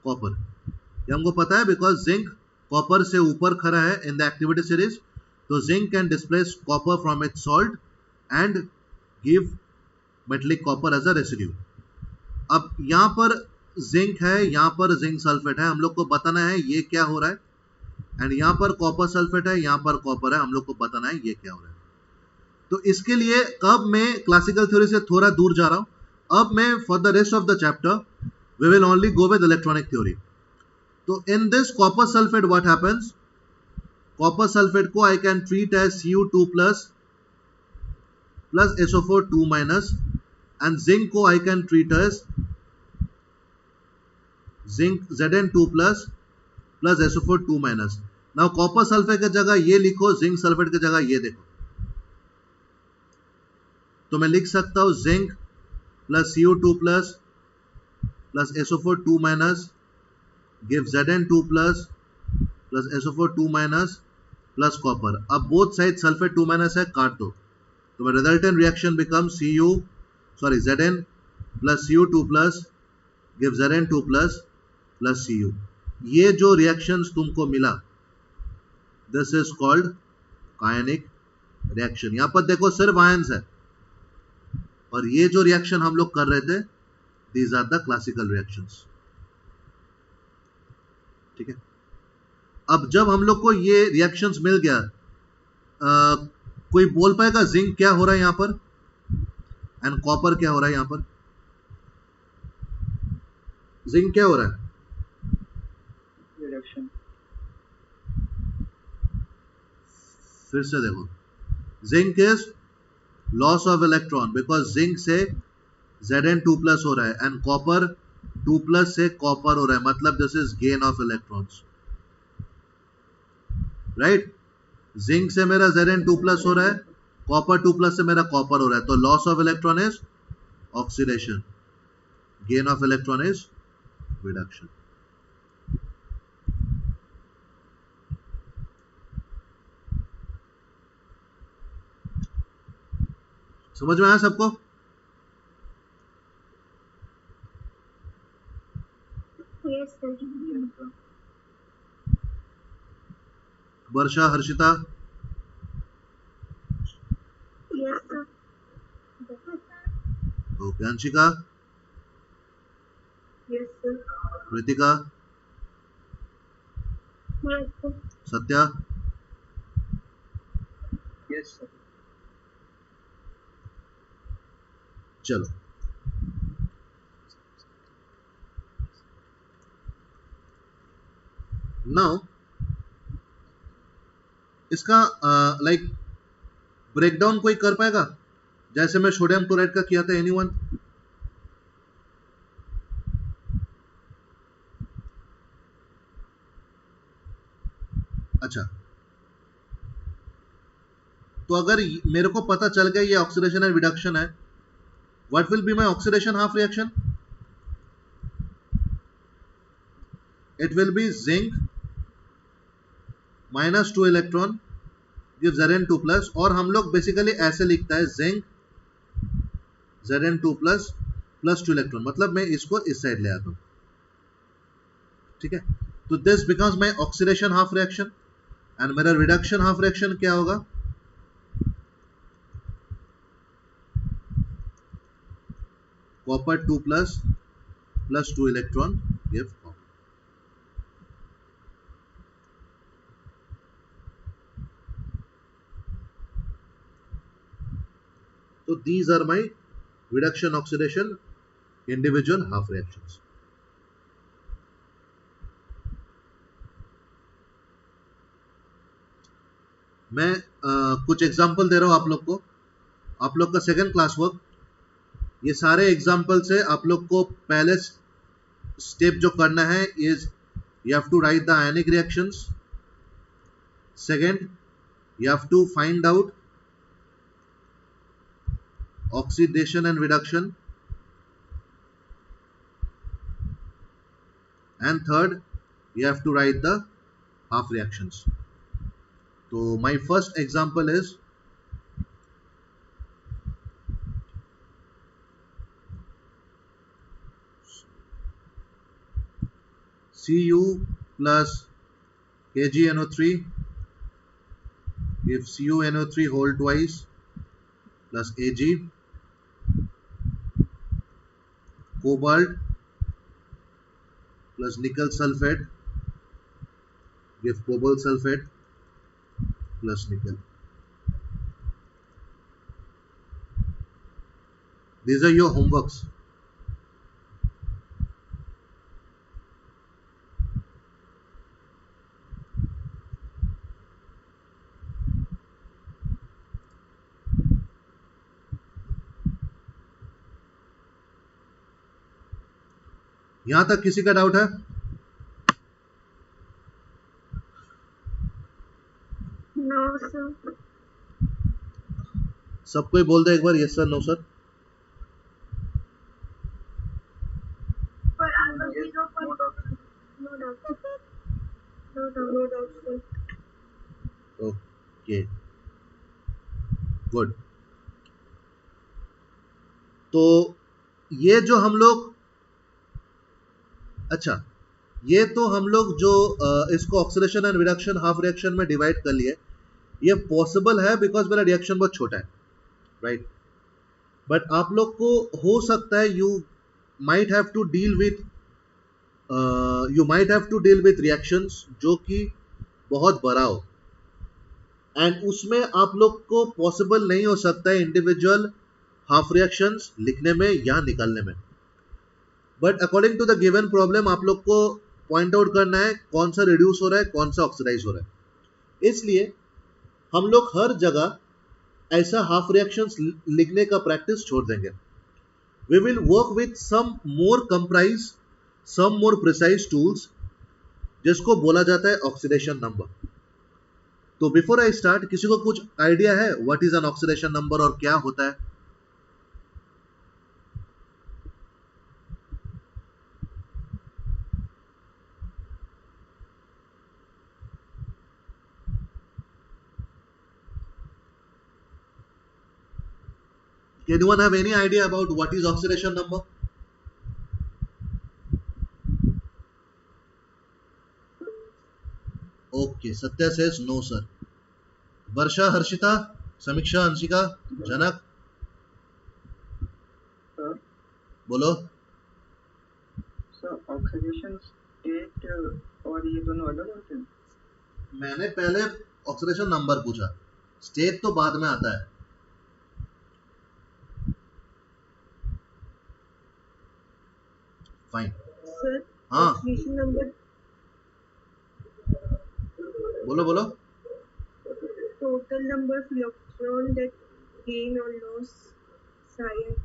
[SPEAKER 1] copper. ये हमको पता है बिकॉज जिंक कॉपर से ऊपर खड़ा है इन द एक्टिविटी सीरीज। तो zinc can displace copper from its salt and give metallic copper as a residue. अब यहां पर जिंक है, यहां पर जिंक सल्फेट है, हम लोग को बताना है ये क्या हो रहा है। एंड यहां पर कॉपर सल्फेट है, यहां पर कॉपर है, हम लोग को बताना है ये क्या हो रहा है। तो इसके लिए अब मैं क्लासिकल थ्योरी से थोड़ा दूर जा रहा हूं। अब मैं for the rest of the chapter we will only go with electronic theory. तो in this copper sulphate what happens, copper sulphate को I can treat as Cu2 plus SO4 2 minus, and zinc को I can treat as zinc Zn2 plus SO4 2 minus. Now copper sulphate की जगह ये लिखो, zinc sulphate की जगह ये देखो। तो मैं लिख सकता हूं zinc plus Cu2 plus SO4 2 minus give Zn2 plus SO4 2 minus plus copper. अब बोथ साइड सल्फेट 2 माइनस है, काट दो. तो resultant reaction become Zn plus Cu2 plus give Zn2 plus Cu. ये जो रिएक्शंस तुमको मिला, दिस इज कॉल्ड कायनिक रिएक्शन. यहां पर देखो सिर्फ आयंस है, और ये जो रिएक्शन हम लोग कर रहे थे, these are the classical reactions. ठीक है. अब जब हम लोग को ये रिएक्शंस मिल गया, कोई बोल पाएगा जिंक क्या हो रहा है यहां पर एंड कॉपर क्या हो रहा है यहां पर? जिंक क्या हो रहा है?
[SPEAKER 2] रिडक्शन.
[SPEAKER 1] फिर से देखो, zinc is loss of electron because zinc से Zn2 प्लस हो रहा है एंड कॉपर 2 प्लस से कॉपर हो रहा है, मतलब this is gain of electrons. Right. Zinc से मेरा Zn2 प्लस हो रहा है, कॉपर 2 प्लस से मेरा कॉपर हो रहा है, तो loss of electron is oxidation, gain of electron is reduction. समझ में आया सबको?
[SPEAKER 3] Yes, sir.
[SPEAKER 1] Varsha, Harshita,
[SPEAKER 3] Yes, sir.
[SPEAKER 1] Okay. Anshika,
[SPEAKER 3] Yes, sir.
[SPEAKER 1] Kritika,
[SPEAKER 3] Yes, sir.
[SPEAKER 1] Satya,
[SPEAKER 2] yes sir.
[SPEAKER 1] चलो. नाउ इसका लाइक ब्रेकडाउन कोई कर पाएगा, जैसे मैं सोडियम क्लोराइड का किया था? एनीवन? अच्छा, तो अगर मेरे को पता चल गया ये ऑक्सीडेशन एंड रिडक्शन है, what will be my oxidation half reaction? It will B zinc -2 electron give Zn2 plus, और हम लोग बेसिकली ऐसे लिखता है जिंक Zn2 प्लस +2 इलेक्ट्रॉन, मतलब मैं इसको इस साइड ले आता हूं. ठीक है. तो this becomes my oxidation half reaction and मेरा रिडक्शन हाफ रिएक्शन क्या होगा? Copper 2 plus +2 electron give copper. So these are my reduction oxidation individual half reactions. मैं कुछ एग्जांपल दे रहा हूं आप लोग को, आप लोग का सेकंड क्लास वर्क. ये सारे एग्जांपल से आप लोग को पहले स्टेप जो करना है is you have to write the ionic reactions. Second, you have to find out oxidation and reduction, and third you have to write the half reactions. So my first example is Cu plus KgNO3 if CuNO3 whole twice plus Ag, cobalt plus nickel sulfate give cobalt sulfate plus nickel. These are your homeworks. यहां तक किसी का doubt है?
[SPEAKER 3] No, sir.
[SPEAKER 1] सब कोई बोल दे एक बार yes sir, no sir.
[SPEAKER 3] For alpha zero, for no doubt. No doubt. No doubt.
[SPEAKER 1] Okay, good. तो ये जो हम लोग, अच्छा, ये तो हम लोग जो इसको oxidation and reduction half reaction में डिवाइड कर लिए, ये पॉसिबल है बिकॉज मेरा रिएक्शन बहुत छोटा है, राइट। बट आप लोग को हो सकता है you might have to deal with reactions जो कि बहुत बड़ा हो, एंड उसमें आप लोग को पॉसिबल नहीं हो सकता है इंडिविजुअल हाफ रिएक्शंस लिखने में या निकालने में। But according to the given problem आप लोग को पॉइंट आउट करना है कौन सा रिड्यूस हो रहा है, कौन सा ऑक्सीडाइज हो रहा है। इसलिए हम लोग हर जगह ऐसा हाफ रिएक्शंस लिखने का प्रैक्टिस छोड़ देंगे। We will work with some more precise tools जिसको बोला जाता है ऑक्सीडेशन नंबर। तो बिफोर आई स्टार्ट, किसी को कुछ आइडिया है what is an oxidation number और क्या होता है? Anyone have any idea about what is oxidation number? Okay, Satya says no, sir. Varsha, Harshita, Samiksha, Anshika, Janak,
[SPEAKER 2] sir
[SPEAKER 1] बोलो।
[SPEAKER 2] सर ऑक्सीडेशन स्टेट और ये दोनों अलग होते हैं?
[SPEAKER 1] मैंने पहले ऑक्सीडेशन नंबर पूछा, स्टेट तो बाद में आता है। फाइन।
[SPEAKER 3] सर
[SPEAKER 1] हाँ,
[SPEAKER 3] ऑक्सीडेशन नंबर
[SPEAKER 1] बोलो बोलो।
[SPEAKER 3] Total number of electron that gain और लॉस शायद।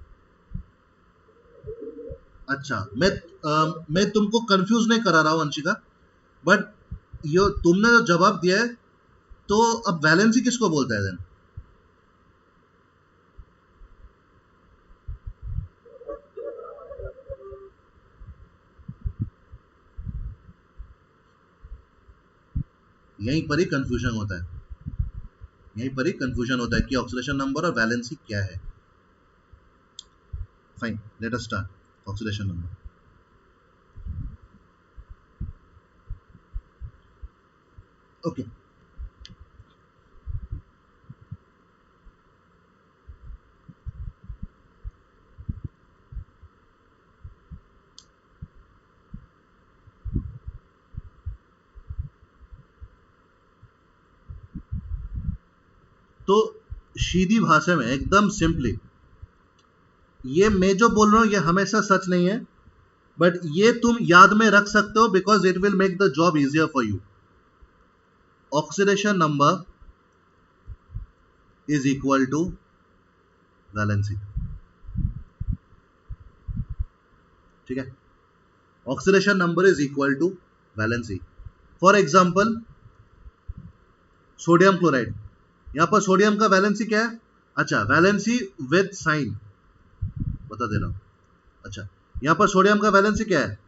[SPEAKER 1] अच्छा, मैं तुमको कंफ्यूज नहीं करा रहा हूँ अंशिका, बट यो तुमने जो जवाब दिया है, तो अब वैलेंसी किसको बोलता है देन? यहीं पर ही कंफ्यूजन होता है, यहीं पर ही कंफ्यूजन होता है कि ऑक्सीडेशन नंबर और वैलेंसी क्या है। Fine, let us start oxidation number. Okay, तो सीधी भाषा में एकदम सिंपली, ये मैं जो बोल रहा हूं ये हमेशा सच नहीं है, बट ये तुम याद में रख सकते हो because it will make the job easier for you. Oxidation number is equal to valency, ठीक है। Oxidation number is equal to valency. For example sodium chloride, यहां पर सोडियम का वैलेंसी क्या है? अच्छा, वैलेंसी विद साइन बता दे रहा हूं। अच्छा, यहां पर सोडियम का वैलेंसी क्या है?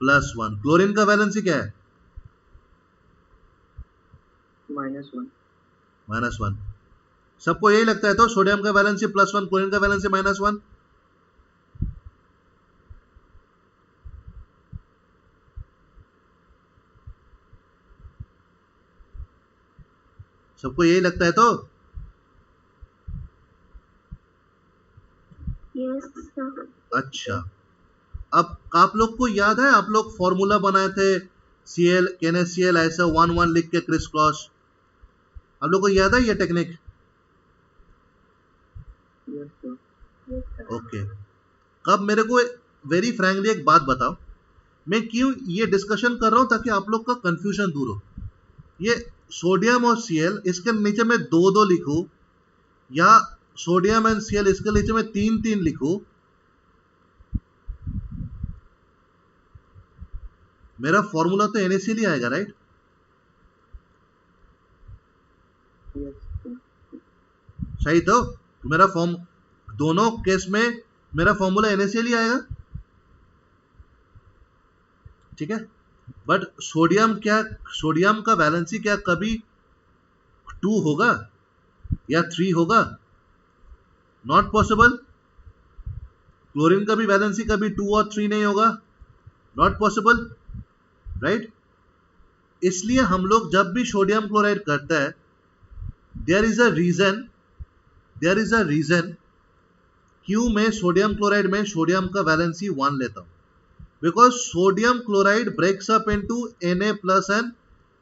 [SPEAKER 1] +1। क्लोरीन का वैलेंसी क्या है? -1। सबको यही लगता है तो सोडियम का वैलेंसी +1, क्लोरीन का वैलेंसी -1। सबको यही लगता है तो?
[SPEAKER 3] Yes sir.
[SPEAKER 1] अच्छा, अब आप लोग को याद है आप लोग फॉर्मूला बनाए थे Cl NaCl ऐसा 1 लिख के क्रिस क्रॉस, आप लोग को याद है ये technique?
[SPEAKER 2] Yes sir.
[SPEAKER 3] Yes sir.
[SPEAKER 1] Okay, अब मेरे को वेरी फ्रैंकली एक बात बताओ, मैं क्यों ये डिस्कशन कर रहा हूं ताकि आप लोग का कंफ्यूजन दूर हो। ये सोडियम और Cl इसके नीचे में 2 लिखूं, या सोडियम एंड Cl इसके नीचे में 3 लिखूं, मेरा फॉर्मूला तो NaCl ही आएगा, राइट?
[SPEAKER 2] यस
[SPEAKER 1] सही तो मेरा फॉर्म दोनों केस में मेरा फॉर्मूला NaCl ही आएगा, ठीक है। बट सोडियम का वैलेंसी क्या कभी 2 होगा या 3 होगा? Not possible. क्लोरीन का भी वैलेंसी कभी 2 और 3 नहीं होगा, नॉट पॉसिबल, राइट। इसलिए हम लोग जब भी सोडियम क्लोराइड करते हैं, देयर इज अ रीजन क्यों मैं सोडियम क्लोराइड में सोडियम का वैलेंसी 1 लेता हूं, because sodium chloride breaks up into Na plus and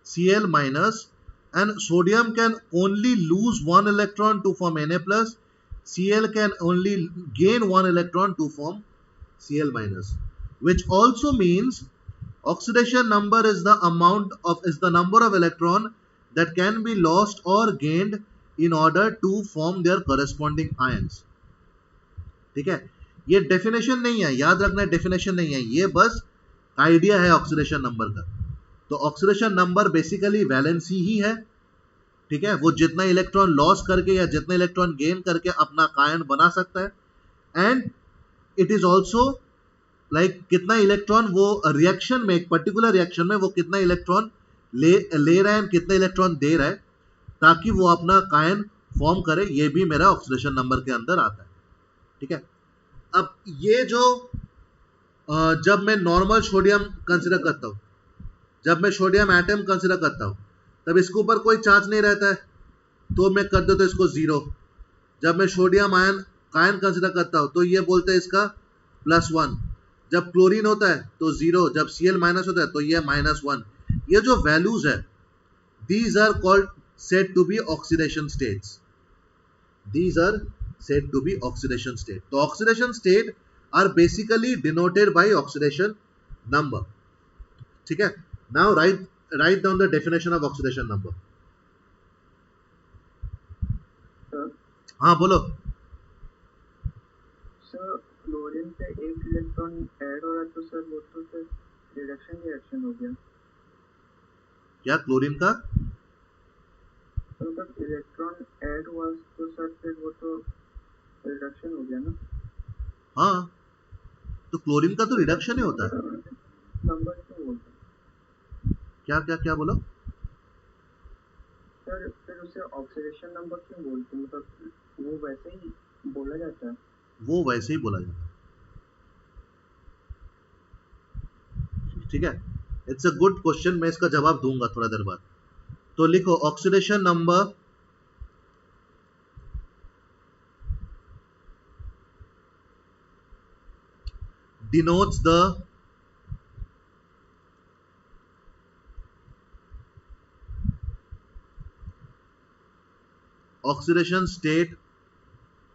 [SPEAKER 1] Cl minus, and sodium can only lose 1 electron to form Na plus, Cl can only gain 1 electron to form Cl minus, which also means oxidation number is the number of electron that can be lost or gained in order to form their corresponding ions, ठीक है। ये definition नहीं है, याद रखना, definition नहीं है, ये बस आइडिया है ऑक्सीडेशन नंबर का। तो ऑक्सीडेशन नंबर बेसिकली वैलेंसी ही है, ठीक है। वो जितना इलेक्ट्रॉन लॉस करके या जितना इलेक्ट्रॉन गेन करके अपना कायन बना सकता है, and it is also like कितना इलेक्ट्रॉन वो रिएक्शन में, एक पर्टिकुलर रिएक्शन में वो कितना इलेक्ट्रॉन ले रहा है, कितना इलेक्ट्रॉन दे रहा है, ताकि वो अपना कायन फॉर्म करे, ये भी मेरा ऑक्सीडेशन नंबर के अंदर आता है, ठीक है। अब ये जो जब मैं नॉर्मल सोडियम कंसिडर करता हूं, जब मैं सोडियम एटम कंसिडर करता हूं, तब इसके ऊपर कोई चार्ज नहीं रहता है, तो मैं कर देता हूं इसको 0। जब मैं सोडियम कायन कंसिडर करता हूं, तो ये बोलते हैं इसका +1। जब क्लोरीन होता है तो 0, जब Cl माइनस होता है तो ये -1। ये जो वैल्यूज है, these are called said to be oxidation states, these are said to be oxidation state. तो oxidation state are basically denoted by oxidation number, ठीक है। Now write down the definition of oxidation number.
[SPEAKER 2] Sir
[SPEAKER 1] हाँ बोलो।
[SPEAKER 2] Sir chlorine पे एक electron add हो रहा है, तो सर वो तो सर रिएक्शन हो गया।
[SPEAKER 1] क्या क्लोरीन का
[SPEAKER 2] मतलब इलेक्ट्रॉन ऐड हुआ तो सर फिर वो तो रिडक्शन हो गया ना।
[SPEAKER 1] हाँ, तो क्लोरीन का तो रिडक्शन ही होता है।
[SPEAKER 2] नंबर क्यों बोलते
[SPEAKER 1] क्या क्या क्या बोलो
[SPEAKER 2] सर? फिर उसे ऑक्सीडेशन नंबर क्यों बोलते हैं? मतलब वो वैसे ही बोला जाता है।
[SPEAKER 1] वो वैसे ही बोला जाता है, ठीक है। इट्स अ गुड क्वेश्चन, मैं इसका जवाब दूंगा थोड़ा देर बाद। तो लिखो oxidation number denotes the oxidation state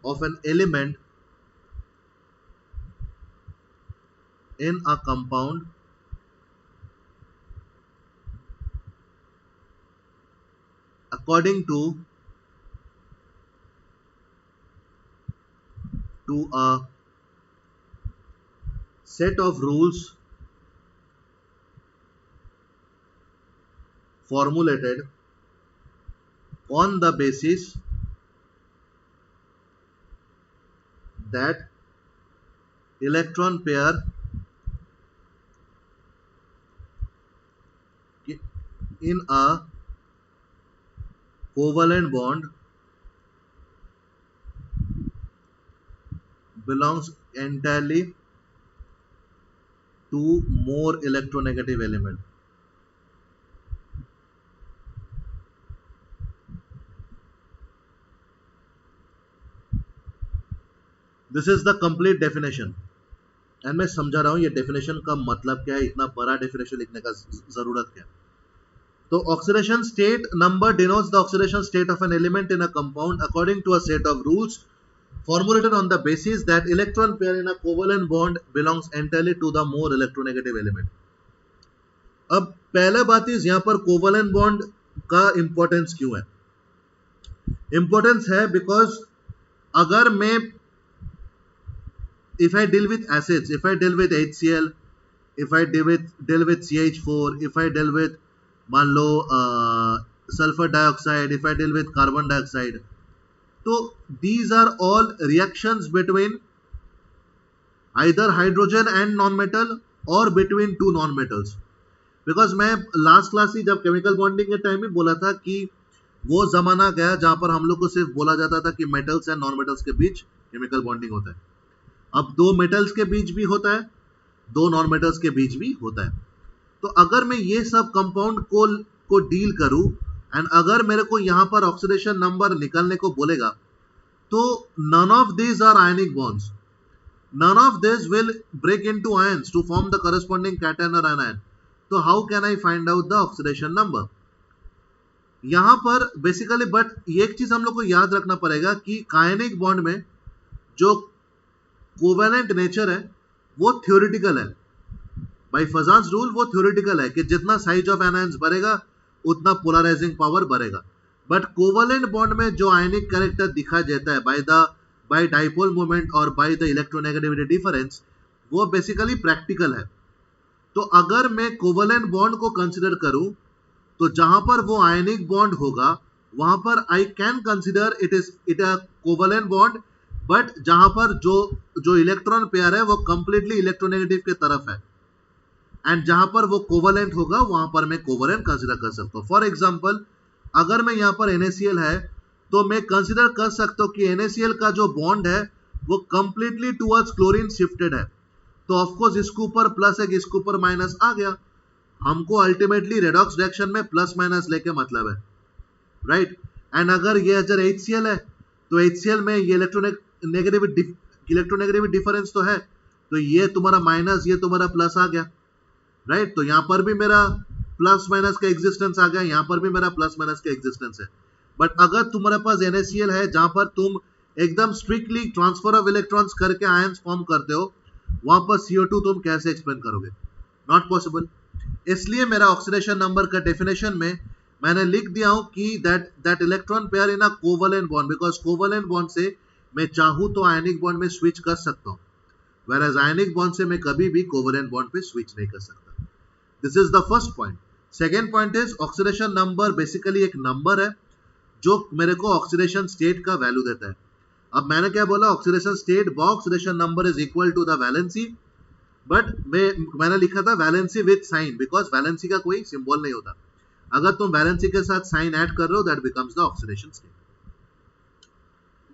[SPEAKER 1] of an element in a compound according to a set of rules formulated on the basis that electron pair in a covalent bond belongs entirely to more electronegative element. This is the complete definition, and मैं समझा रहा हूं ये definition का मतलब क्या है, इतना बड़ा डेफिनेशन लिखने का जरूरत क्या है। तो oxidation state number denotes the oxidation state of an element in a compound according to a set of rules formulated on the basis that electron pair in a covalent bond belongs entirely to the more electronegative element. अब पहला बात is यहां पर covalent bond का importance क्यों है? Importance है because अगर मैं if I deal with acids, if I deal with HCl, if I deal with CH4, if I deal with मान लो sulfur dioxide, if I deal with carbon dioxide, तो these are all reactions between either hydrogen and non metal और between two non metals. Because मैं last class ही जब chemical bonding के time में बोला था कि वो जमाना गया जहां पर हम लोग को सिर्फ बोला जाता था कि मेटल्स एंड नॉन मेटल्स के बीच केमिकल बॉन्डिंग होता है। अब दो मेटल्स के बीच भी होता है, दो नॉन मेटल्स के बीच भी होता है। तो अगर मैं ये सब कंपाउंड को डील करूं एंड अगर मेरे को यहां पर ऑक्सीडेशन नंबर निकालने को बोलेगा, तो none of these are ionic bonds. None of this will break into ions to form the corresponding cation or anion. So how can I find out the oxidation number? यहां पर basically but एक चीज हम लोग को याद रखना पड़ेगा कि कायनिक बॉन्ड में जो कोवेलेंट नेचर है वो थ्योरेटिकल है। बाय फजान्स रूल वो थ्योरेटिकल है कि जितना साइज ऑफ एनायंस बढ़ेगा उतना पोलराइजिंग पावर बढ़ेगा। बट कोवेलेंट बॉन्ड में जो आयनिक कैरेक्टर दिखा जाता है बाय डाइपोल मोमेंट और बाय द इलेक्ट्रोनेगेटिविटी डिफरेंस, वो बेसिकली प्रैक्टिकल है। तो अगर मैं कोवेलेंट बॉन्ड को कंसीडर करूं तो जहां पर वो आयनिक बॉन्ड होगा वहां पर I can consider it a covalent bond, but जहां पर जो इलेक्ट्रॉन पेयर है वो कंप्लीटली इलेक्ट्रोनेगेटिव के तरफ है, एंड जहां पर वो कोवेलेंट होगा वहां पर मैं कोवेलेंट कंसीडर कर सकता हूं। फॉर एग्जांपल अगर मैं यहां पर NaCl है तो मैं कंसीडर कर सकता हूं कि NaCl का जो बॉन्ड है वो कंप्लीटली टुवर्ड्स क्लोरीन शिफ्टेड है। तो ऑफकोर्स इसके ऊपर प्लस है, इसके ऊपर माइनस आ गया। हमको अल्टीमेटली रेडॉक्स रिएक्शन में प्लस माइनस लेके मतलब है, राइट। एंड अगर ये अगर HCl है तो HCl में ये इलेक्ट्रोनेगेटिव डिफरेंस तो है, तो ये तुम्हारा माइनस ये तुम्हारा प्लस आ गया, राइट। तो यहां पर भी मेरा प्लस माइनस का एग्जिस्टेंस आ गया, यहां पर भी मेरा प्लस माइनस का एग्जिस्टेंस है। बट अगर तुम्हारे पास NaCl है जहां पर तुम एकदम स्ट्रिक्टली ट्रांसफर ऑफ इलेक्ट्रॉन्स करके आयंस फॉर्म करते हो, वहां पर CO2 तुम कैसे एक्सप्लेन करोगे? Not possible. इसलिए मेरा ऑक्सीडेशन नंबर का डेफिनेशन में मैंने लिख दिया हूं कि that electron pair in a covalent bond, because covalent bond से मैं चाहूं तो आयनिक बॉन्ड में स्विच कर सकता हूं, whereas आयनिक बॉन्ड से मैं कभी भी कोवेलेंट बॉन्ड पे स्विच नहीं कर सकता। This is the first point. Second point is oxidation number basically एक नंबर है जो मेरे को ऑक्सीडेशन स्टेट का वैल्यू देता है। अब मैंने क्या बोला, oxidation state by oxidation number is equal to the valency, but मैंने लिखा था valency with sign, because valency का कोई सिंबल नहीं होता। अगर तुम वैलेंसी के साथ साइन ऐड कर रहे हो that becomes the oxidation state.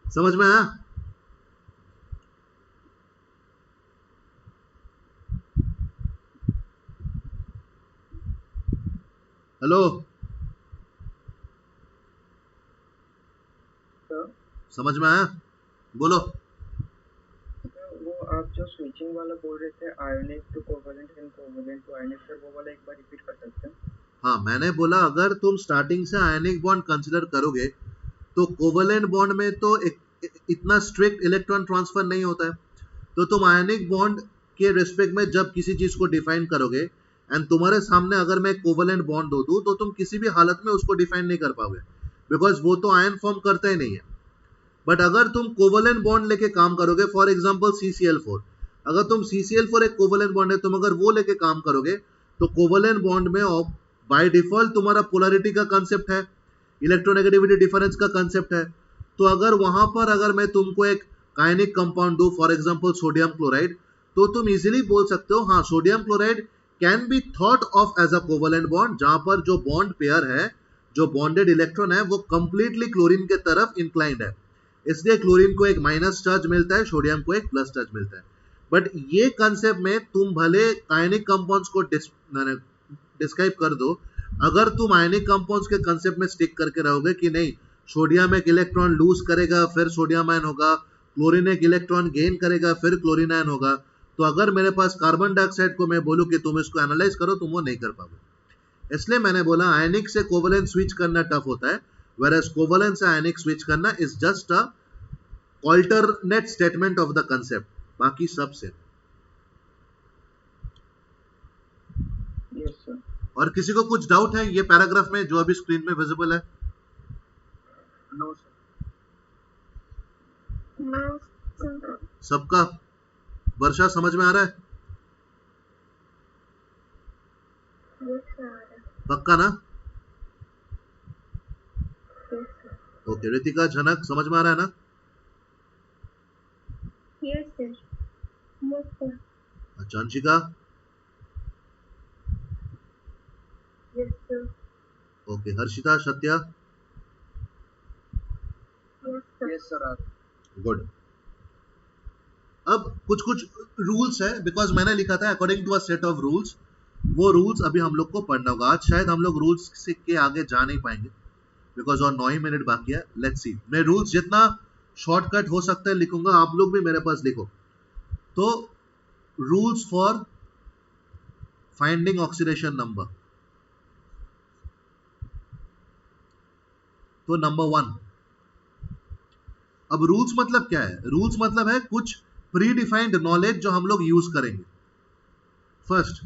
[SPEAKER 1] समझ में आया? हेलो
[SPEAKER 2] सर
[SPEAKER 1] समझ में आया? बोलो।
[SPEAKER 2] वो आप जो स्विचिंग वाला बोल रहे थे, ionic to covalent and covalent to ionic, sir वो वाला एक बार रिपीट कर सकते हैं?
[SPEAKER 1] हाँ, मैंने बोला अगर तुम स्टार्टिंग से आयनिक बॉन्ड कंसीडर करोगे तो कोवेलेंट बॉन्ड में तो इतना स्ट्रिक्ट इलेक्ट्रॉन ट्रांसफर नहीं होता है। तो तुम आयनिक बॉन्ड के रिस्पेक्ट में जब किसी चीज को डिफाइन करोगे एंड तुम्हारे सामने अगर मैं कोवेलेंट बॉन्ड दो दूं तो तुम किसी भी हालत में उसको डिफाइन नहीं कर पाओगे, बिकॉज वो तो आयन फॉर्म करता ही नहीं है। बट अगर तुम कोवेलेंट बॉन्ड लेके काम करोगे, फॉर एग्जांपल CCl4, अगर तुम CCl4 एक कोवेलेंट बॉन्ड है, तुम अगर वो लेके काम करोगे तो कोवेलेंट बॉन्ड में बाय डिफॉल्ट तुम्हारा पोलैरिटी का कांसेप्ट है, इलेक्ट्रोनेगेटिविटी डिफरेंस का कांसेप्ट है। तो अगर वहां पर अगर मैं तुमको एक काइनिक कंपाउंड दूं, फॉर एग्जांपल सोडियम क्लोराइड, तो तुम इजीली बोल सकते हो हाँ sodium chloride can be thought of as a covalent bond, जहां पर जो बॉन्ड पेयर है, जो बॉन्डेड इलेक्ट्रॉन है, वो कंप्लीटली क्लोरीन के तरफ इंक्लाइंड है। इसलिए क्लोरीन को एक माइनस चार्ज मिलता है, सोडियम को एक प्लस चार्ज मिलता है। बट ये कंसेप्ट में तुम भले काइनिक कंपाउंड्स को डिस्क्राइब कर दो, अगर तुम आयनिक कंपाउंड्स के कंसेप्ट में स्टिक करके रहोगे कि नहीं सोडियम एक इलेक्ट्रॉन लूज करेगा फिर सोडियम आयन होगा, क्लोरीन एक इलेक्ट्रॉन गेन करेगा फिर क्लोरीन आयन होगा, तो अगर मेरे पास कार्बन डाइऑक्साइड को मैं बोलूं कि तुम इसको एनालाइज करो, तुम वो नहीं कर पाओगे। इसलिए मैंने बोला आयनिक से कोवेलेंट स्विच करना टफ होता है, whereas कोवेलेंट से आयनिक स्विच करना is just a alternate statement of the concept, बाकी सब सेम।
[SPEAKER 2] Yes sir.
[SPEAKER 1] और किसी को कुछ डाउट है ये पैराग्राफ में जो अभी स्क्रीन में विजिबल है?
[SPEAKER 2] No sir.
[SPEAKER 3] No, sir.
[SPEAKER 1] सबका वर्षा समझ में आ रहा है?
[SPEAKER 3] Yes, sir.
[SPEAKER 1] पक्का ना?
[SPEAKER 3] Yes, sir.
[SPEAKER 1] ओके, रितिका झनक समझ में आ रहा है ना?
[SPEAKER 3] Yes, sir. Yes, sir.
[SPEAKER 1] अच्छा, Anshika?
[SPEAKER 3] Yes, sir.
[SPEAKER 1] Okay, Harshita, Satya?
[SPEAKER 3] Yes, sir.
[SPEAKER 2] Yes, sir.
[SPEAKER 1] Good. अब कुछ कुछ रूल्स है, बिकॉज मैंने लिखा था according to a set of rules. वो रूल्स अभी हम लोग को पढ़ना होगा. आज शायद हम लोग रूल्स से के आगे जा नहीं पाएंगे बिकॉज और 9 ही मिनट बाकी है. Let's see. मैं रूल्स जितना शॉर्टकट हो सकता है लिखूंगा, आप लोग भी मेरे पास लिखो. तो rules for finding oxidation number. तो नंबर 1. अब रूल्स मतलब क्या है? रूल्स मतलब है कुछ प्री डिफाइंड नॉलेज जो हम लोग यूज करेंगे. फर्स्ट,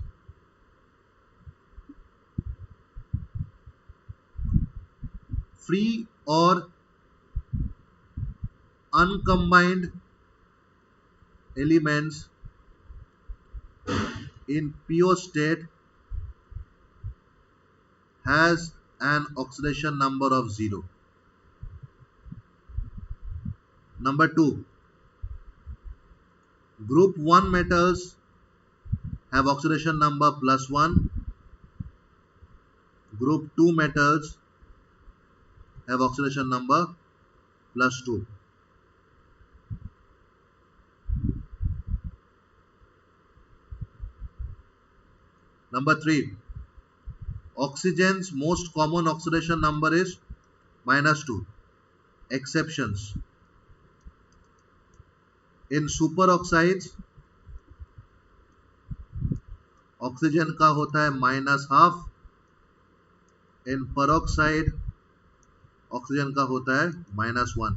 [SPEAKER 1] फ्री और uncombined elements in pure state has an oxidation number of 0. Number 2, group 1 metals have oxidation number +1. Group 2 metals have oxidation number +2. Number 3, oxygen's most common oxidation number is -2. Exceptions: in superoxides oxygen का होता है -12. इन peroxide oxygen का होता है -1.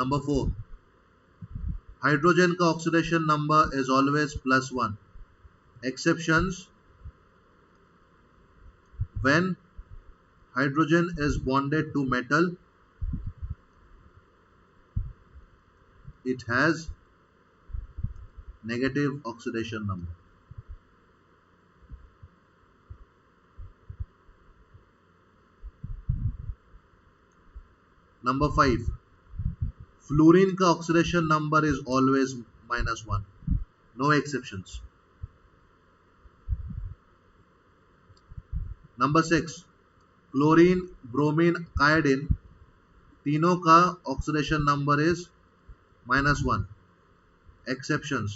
[SPEAKER 1] Number 4, hydrogen का oxidation number is always +1. Exceptions: when hydrogen is bonded to metal, it has negative oxidation number. Number 5, fluorine का oxidation number is always -1. No exceptions. Number 6, chlorine, bromine, iodine तीनों का oxidation number is -1. Exceptions: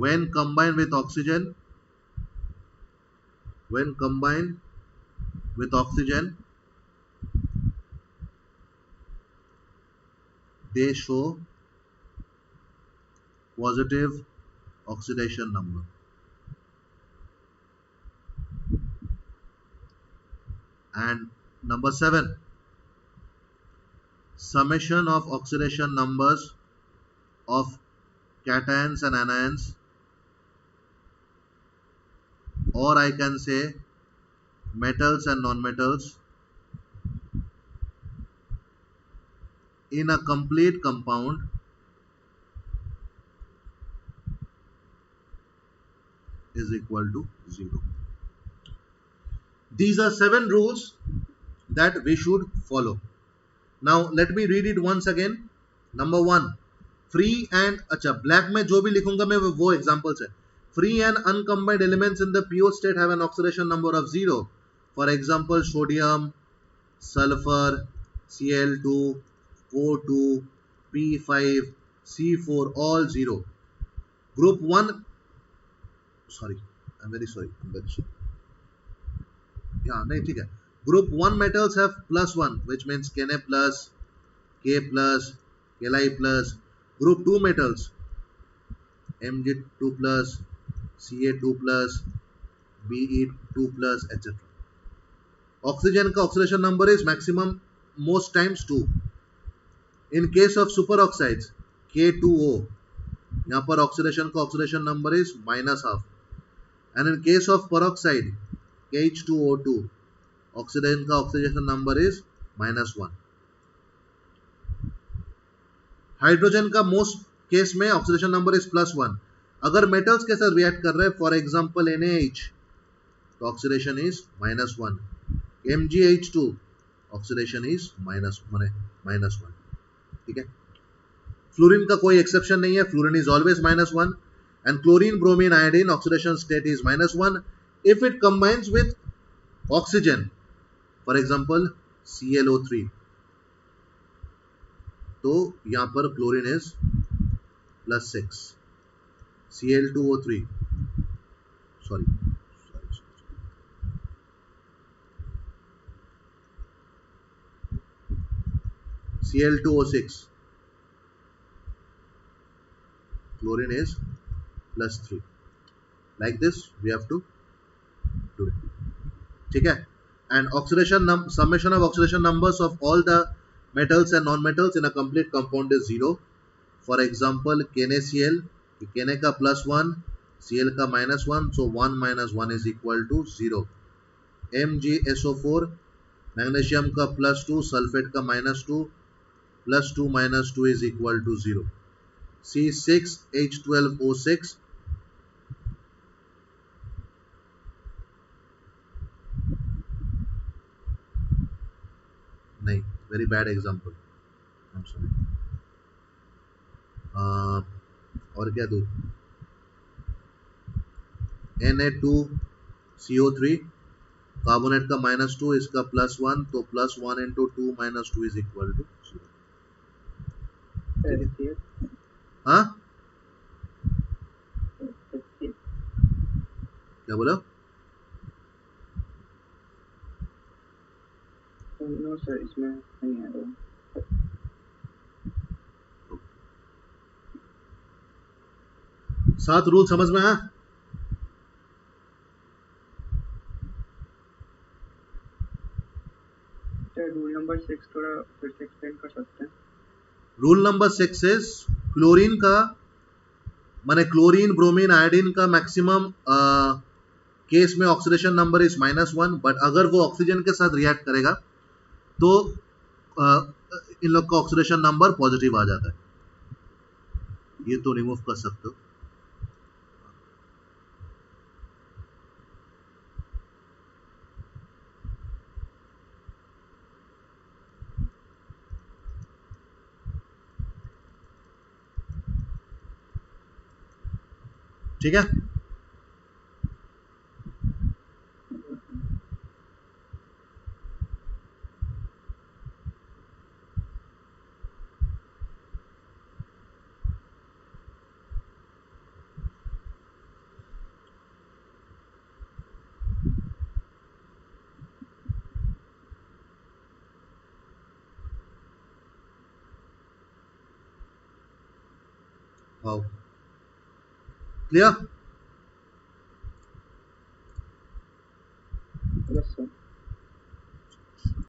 [SPEAKER 1] when combined with oxygen, they show positive oxidation number. And number 7, summation of oxidation numbers of cations and anions, or I can say metals and nonmetals, in a complete compound is equal to 0. These are 7 rules that we should follow. Now let me read it once again. Number 1, free and अच्छा black में जो भी लिखूंगा मैं वो examples है. Free and uncombined elements in the pure state have an oxidation number of 0. For example, sodium, sulfur, Cl2, O2, P5, C4, all 0. Group 1, sorry, I'm very sorry. Yeah, नहीं ठीक है. Group 1 metals have +1, which means Na plus, K plus, Li plus. Group 2 metals, Mg2 plus, Ca2 plus, Be2 plus, etc. Oxygen का oxidation number is maximum most times 2. In case of superoxides, K2O, यहाँ पर oxidation का oxidation number is -12. And in case of peroxide, KH2O2, oxygen का oxidation number is -1। Hydrogen का most case में oxidation number is +1। अगर metals के साथ react कर रहे हैं, फॉर एग्जांपल NaH, तो oxidation is -1। MgH2 oxidation is -1। ठीक है। फ्लोरीन का कोई एक्सेप्शन नहीं है, fluorine is always -1 and chlorine bromine iodine oxidation state is -1 if it combines with oxygen, for example ClO3, तो यहां पर chlorine is +6, Cl2O3, sorry Cl2O6, chlorine is +3. Like this we have to do it. ठीक है। And oxidation summation of oxidation numbers of all the metals and non-metals in a complete compound is 0. For example, KNaCl, Kna का +1, Cl का -1, so 1 - 1 is equal to 0. MgSO4, magnesium का +2, sulfate का -2, +2 - 2 is equal to 0. C6H12O6, नहीं, very bad example, I'm sorry. और क्या दूँ? Na2CO3, carbonate का -2, इसका +1, तो +1 × 2 - 2 is equal to 0. हाँ, क्या बोला?
[SPEAKER 2] नो सर, इसमें नहीं आ रहा।
[SPEAKER 1] 7 रूल समझ में आया?
[SPEAKER 2] रूल नंबर 6 थोड़ा फिर से एक्सप्लेन कर सकते हैं?
[SPEAKER 1] रूल नंबर 6 इज क्लोरीन का, माने क्लोरीन ब्रोमीन आयोडीन का मैक्सिमम केस में ऑक्सीडेशन नंबर इज -1, बट अगर वो ऑक्सीजन के साथ रिएक्ट करेगा तो इन लोग का ऑक्सीडेशन नंबर पॉजिटिव आ जाता है। ये तो रिमूव कर सकते हो। ठीक है। Wow, clear?
[SPEAKER 2] Yes sir.